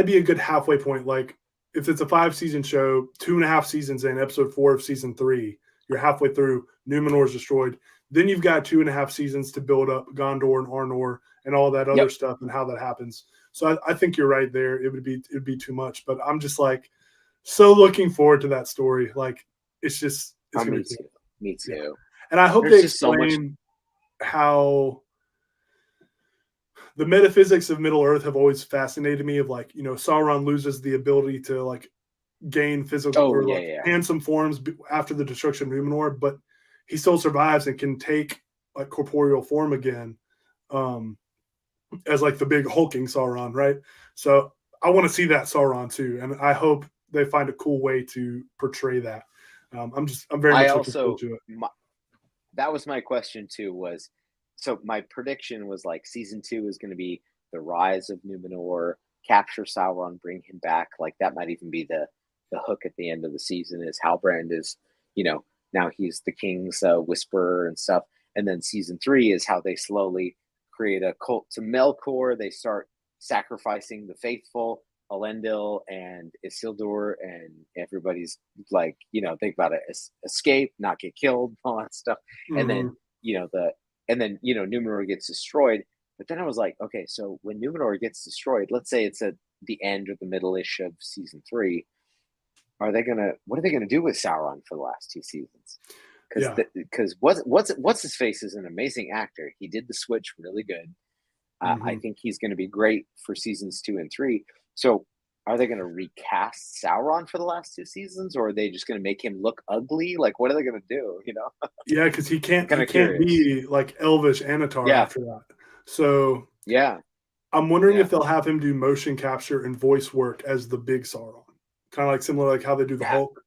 be a good halfway point. Like, if it's a 5-season show, 2.5 seasons in, episode 4 of season 3, you're halfway through. Numenor's destroyed. Then you've got 2.5 seasons to build up Gondor and Arnor and all that other stuff and how that happens. So I think you're right there. It would be too much, but I'm just like so looking forward to that story. Like, it's me too. Yeah. And I hope they explain how the metaphysics of Middle Earth have always fascinated me. Of, like, you know, Sauron loses the ability to like gain physical handsome forms after the destruction of Numenor, but he still survives and can take like corporeal form again, as like the big hulking Sauron, right? So I want to see that Sauron too, and I hope they find a cool way to portray that. I'm very I much looking forward also to it. that was my question too. Was so my prediction was like season 2 is going to be the rise of Numenor, capture Sauron, bring him back. Like that might even be the hook at the end of the season. Is Halbrand is now he's the king's whisperer and stuff. And then season 3 is how they slowly create a cult to Melkor. They start sacrificing the faithful, Elendil and Isildur, and everybody's like, think about it, escape, not get killed, all that stuff. And then, Mhm. Numenor gets destroyed. But then I was like, okay, so when Numenor gets destroyed, let's say it's at the end or the middle-ish of season 3, what are they gonna do with Sauron for the last 2 seasons? Yeah. Because what's his face is an amazing actor. He did the Switch really good. I Mhm. think he's going to be great for seasons 2 and 3. So, are they going to recast Sauron for the last 2 seasons, or are they just going to make him look ugly? Like, what are they going to do? Yeah, because he I'm can't kind he of can't curious. be like Elvish Anatar Yeah, after that. So yeah, I'm wondering yeah, if they'll have him do motion capture and voice work as the big Sauron, kind of like similar like how they do the that, Hulk.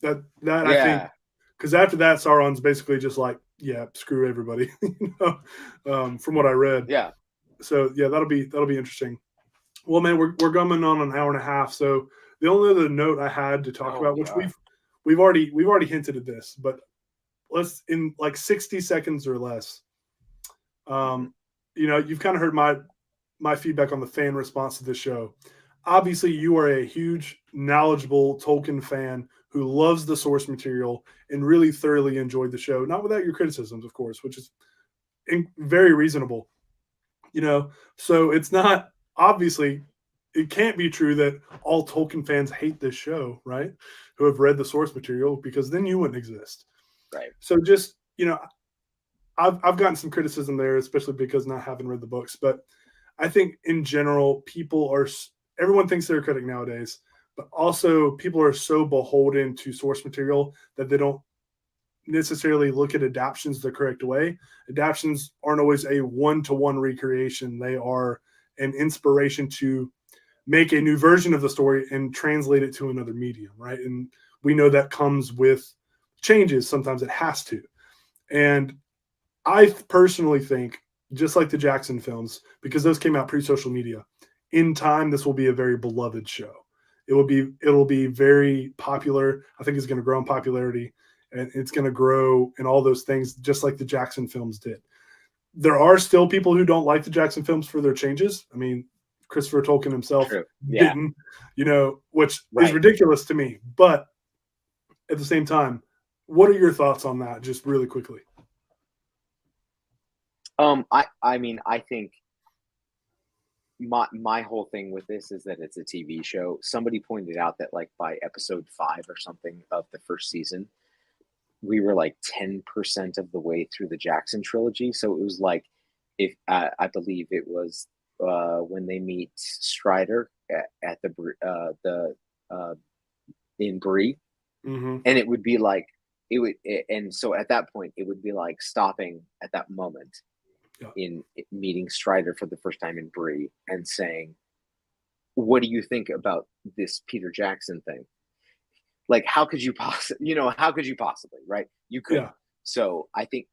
That I think yeah, because after that Sauron's basically just like yeah screw everybody, from what I read. yeah. So yeah, that'll be interesting. Well, man, we're coming on an hour and a half. So the only other note I had to talk Oh, about, we which are. we've already hinted at this, but let's in like 60 seconds or less. Hmm. Um, you've kind of heard my feedback on the fan response to this show. Obviously, you are a huge, knowledgeable Tolkien fan who loves the source material and really thoroughly enjoyed the show. Not without your criticisms, of course, which is very reasonable. So it's not obviously it can't be true that all Tolkien fans hate this show, right? Who have read the source material because then you wouldn't exist. Right. So just I've gotten some criticism there, especially because not having read the books. But I think in general, everyone thinks they're a critic nowadays, but also people are so beholden to source material that they don't necessarily look at adaptations the correct way. Adaptations aren't always a one-to-one recreation. They are an inspiration to make a new version of the story and translate it to another medium, right? And we know that comes with changes. Sometimes it has to. And I personally think, just like the Jackson films, because those came out pre-social media, in time this will be a very beloved show. It'll be very popular. I think it's going to grow in popularity, and it's going to grow in all those things, just like the Jackson films did. There are still people who don't like the Jackson films for their changes. I mean, Christopher Tolkien himself True. Yeah. didn't, which is Right. ridiculous to me. But at the same time, what are your thoughts on that, just really quickly? I mean, I think my whole thing with this is that it's a TV show. Somebody pointed out that like by episode 5 or something of the first season, we were like 10% of the way through the Jackson trilogy. So it was like, if I believe it was when they meet Strider at the in Bree, Mm-hmm. and it would be like and so at that point it would be like stopping at that moment Yeah. in meeting Strider for the first time in Bree and saying, "What do you think about this Peter Jackson thing?" Like how could you possibly how could you possibly, right? You Yeah. couldn't. So I think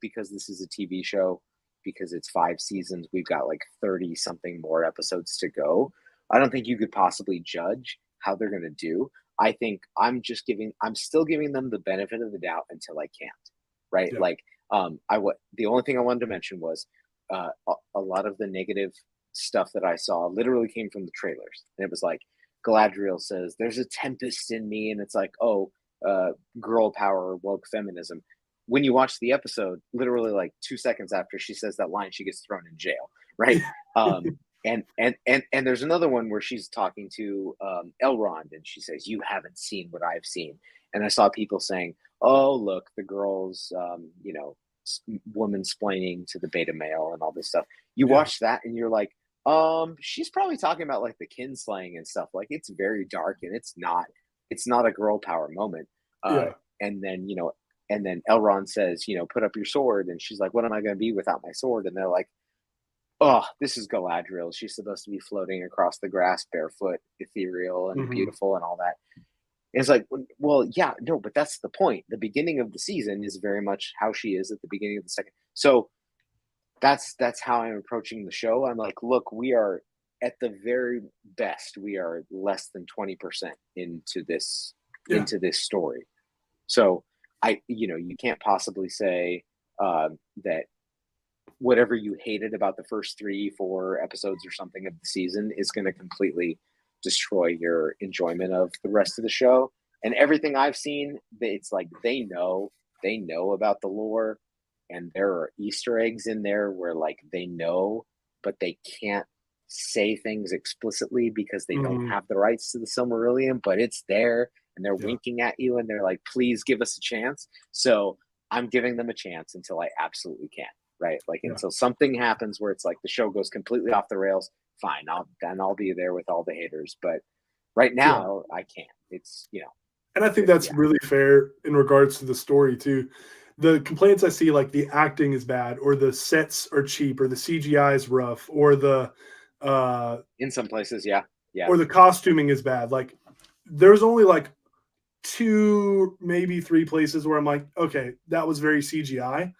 because this is a TV show, because it's 5 seasons, we've got like 30 something more episodes to go. I don't think you could possibly judge how they're going to do. I think I'm still giving them the benefit of the doubt until I can't, right? Yeah. Like the only thing I wanted to mention was a lot of the negative stuff that I saw literally came from the trailers, and it was like Galadriel says, "There's a tempest in me," and it's like, oh, girl power, woke feminism. When you watch the episode, literally like 2 seconds after she says that line, she gets thrown in jail, right? Um, and there's another one where she's talking to Elrond, and she says, "You haven't seen what I've seen." And I saw people saying, "Oh, look, the girls, woman splaining to the beta male and all this stuff." You Yeah. watch that, and you're like, she's probably talking about like the kinslaying and stuff. Like it's very dark and it's not a girl power moment. Uh, Yeah. and then And then Elrond says, put up your sword. And she's like, what am I going to be without my sword? And they're like, oh, this is Galadriel. She's supposed to be floating across the grass barefoot, ethereal and beautiful and all that. And it's like, well, yeah, no, but that's the point. The beginning of the season is very much how she is at the beginning of the second. So that's how I'm approaching the show. I'm like, look, we are at the very best, we are less than 20% into this story. So you can't possibly say that whatever you hated about the first 3-4 episodes or something of the season is going to completely destroy your enjoyment of the rest of the show. And everything I've seen, it's like they know about the lore, and there are Easter eggs in there where like they know, but they can't say things explicitly because they don't have the rights to the Silmarillion, but it's there and they're winking at you and they're like, please give us a chance. So I'm giving them a chance until I absolutely can't, right? Like until something happens where it's like the show goes completely off the rails, fine, I'll be there with all the haters. But right now I can't. It's, And I think that's really fair in regards to the story too. The complaints I see, like the acting is bad, or the sets are cheap, or the CGI is rough, or the in some places, or the costuming is bad. Like there's only like 2, maybe 3 places where I'm like, okay, that was very CGI.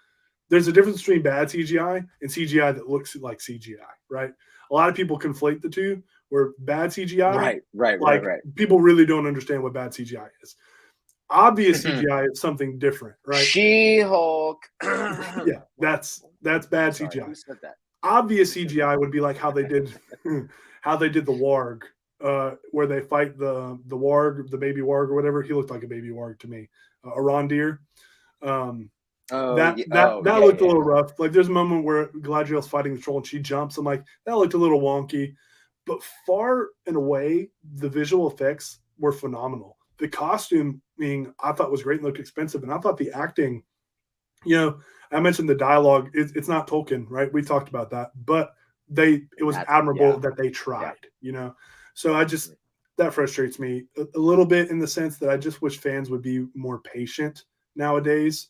There's a difference between bad CGI and CGI that looks like CGI, right? A lot of people conflate the two, where bad CGI, right. People really don't understand what bad CGI is. Obvious CGI is something different, right? She-Hulk. Yeah, that's bad CGI. Who said that? Obvious CGI would be like how they did the Warg, where they fight the Warg, the baby Warg or whatever. He looked like a baby Warg to me. Arondir. That looked a little rough. Like there's a moment where Galadriel's fighting the troll and she jumps. I'm like, that looked a little wonky. But far and away, the visual effects were phenomenal. The costuming I thought was great and looked expensive. And I thought the acting, I mentioned the dialogue. It's not Tolkien, right? We talked about that. But it was admirable that they tried, So that frustrates me a little bit in the sense that I just wish fans would be more patient nowadays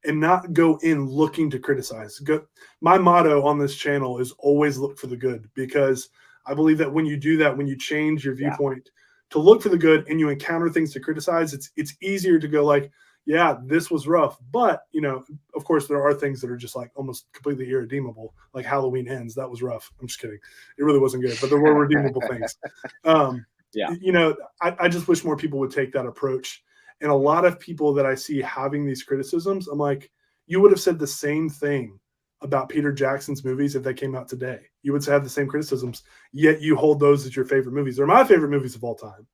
and not go in looking to criticize. My motto on this channel is always look for the good, because I believe that when you do that, when you change your viewpoint to look for the good and you encounter things to criticize, it's easier to go like, yeah, this was rough. But, of course, there are things that are just like almost completely irredeemable, like Halloween Ends. That was rough. I'm just kidding. It really wasn't good, but there were redeemable things. I just wish more people would take that approach. And a lot of people that I see having these criticisms, I'm like, you would have said the same thing about Peter Jackson's movies if they came out today. You would have the same criticisms, yet you hold those as your favorite movies. They're my favorite movies of all time.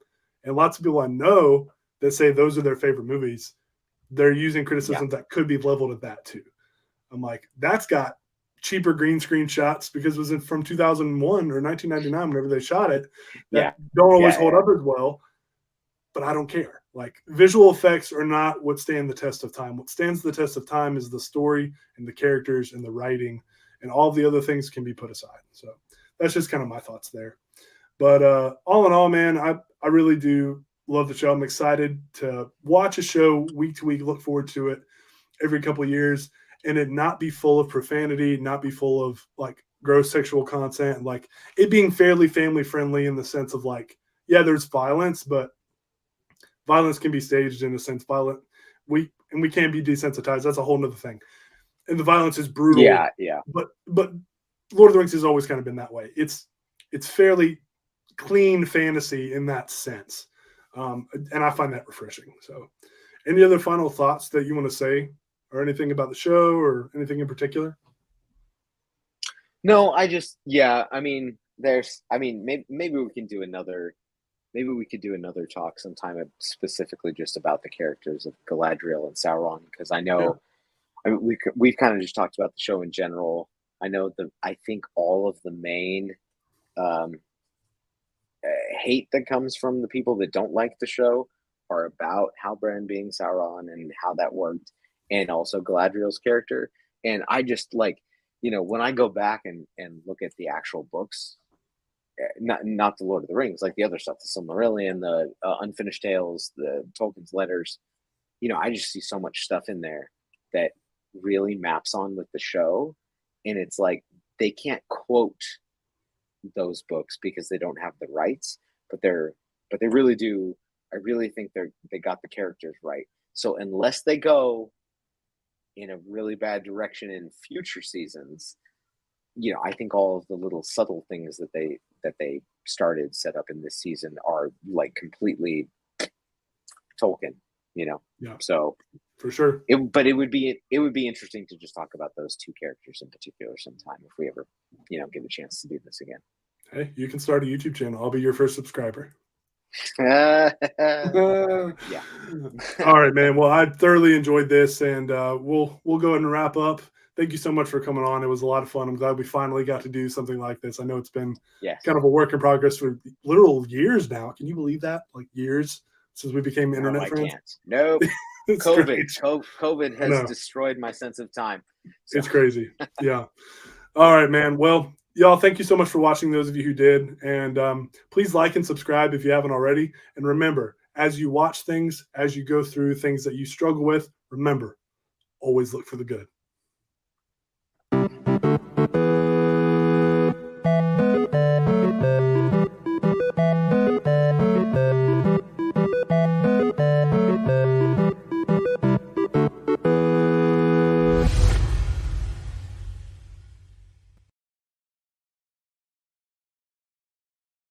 And lots of people I know that say those are their favorite movies, they're using criticisms that could be leveled at that too. I'm like, that's got cheaper green screen shots because it was from 2001 or 1999, whenever they shot it, that don't always hold up as well. But I don't care. Like visual effects are not what stand the test of time. What stands the test of time is the story and the characters and the writing, and all the other things can be put aside. So that's just kind of my thoughts there. But all in all, man, I really do love the show. I'm excited to watch a show week to week, look forward to it every couple of years, and it not be full of profanity, not be full of like gross sexual content, like it being fairly family friendly in the sense of like, yeah, there's violence, but violence can be staged in a sense. We can't be desensitized. That's a whole nother thing. And the violence is brutal. Yeah. But Lord of the Rings has always kind of been that way. It's fairly clean fantasy in that sense. And I find that refreshing. So any other final thoughts that you want to say or anything about the show or anything in particular? No, maybe we can do another. Maybe we could do another talk sometime specifically just about the characters of Galadriel and Sauron, because I know we've kind of just talked about the show in general. I know I think all of the main hate that comes from the people that don't like the show are about Halbrand being Sauron and how that worked, and also Galadriel's character. And I just like, when I go back and look at the actual books, not the Lord of the Rings, like the other stuff, the Silmarillion, the Unfinished Tales, the Tolkien's letters, I just see so much stuff in there that really maps on with the show, and it's like they can't quote those books because they don't have the rights, but they really do. I really think they got the characters right. So unless they go in a really bad direction in future seasons, I think all of the little subtle things that they started set up in this season are like completely Tolkien, Yeah, So for sure. but it would be interesting to just talk about those two characters in particular sometime if we ever, get a chance to do this again. Hey, you can start a YouTube channel. I'll be your first subscriber. Yeah. All right, man. Well, I thoroughly enjoyed this, and we'll go ahead and wrap up. Thank you so much for coming on. It was a lot of fun. I'm glad we finally got to do something like this. I know it's been Yes. kind of a work in progress for literal years now. Can you believe that? Like years since we became internet friends. I can't. Nope. COVID has destroyed my sense of time. So. It's crazy. Yeah. All right, man. Well, y'all, thank you so much for watching, those of you who did. And please like and subscribe if you haven't already. And remember, as you watch things, as you go through things that you struggle with, remember, always look for the good.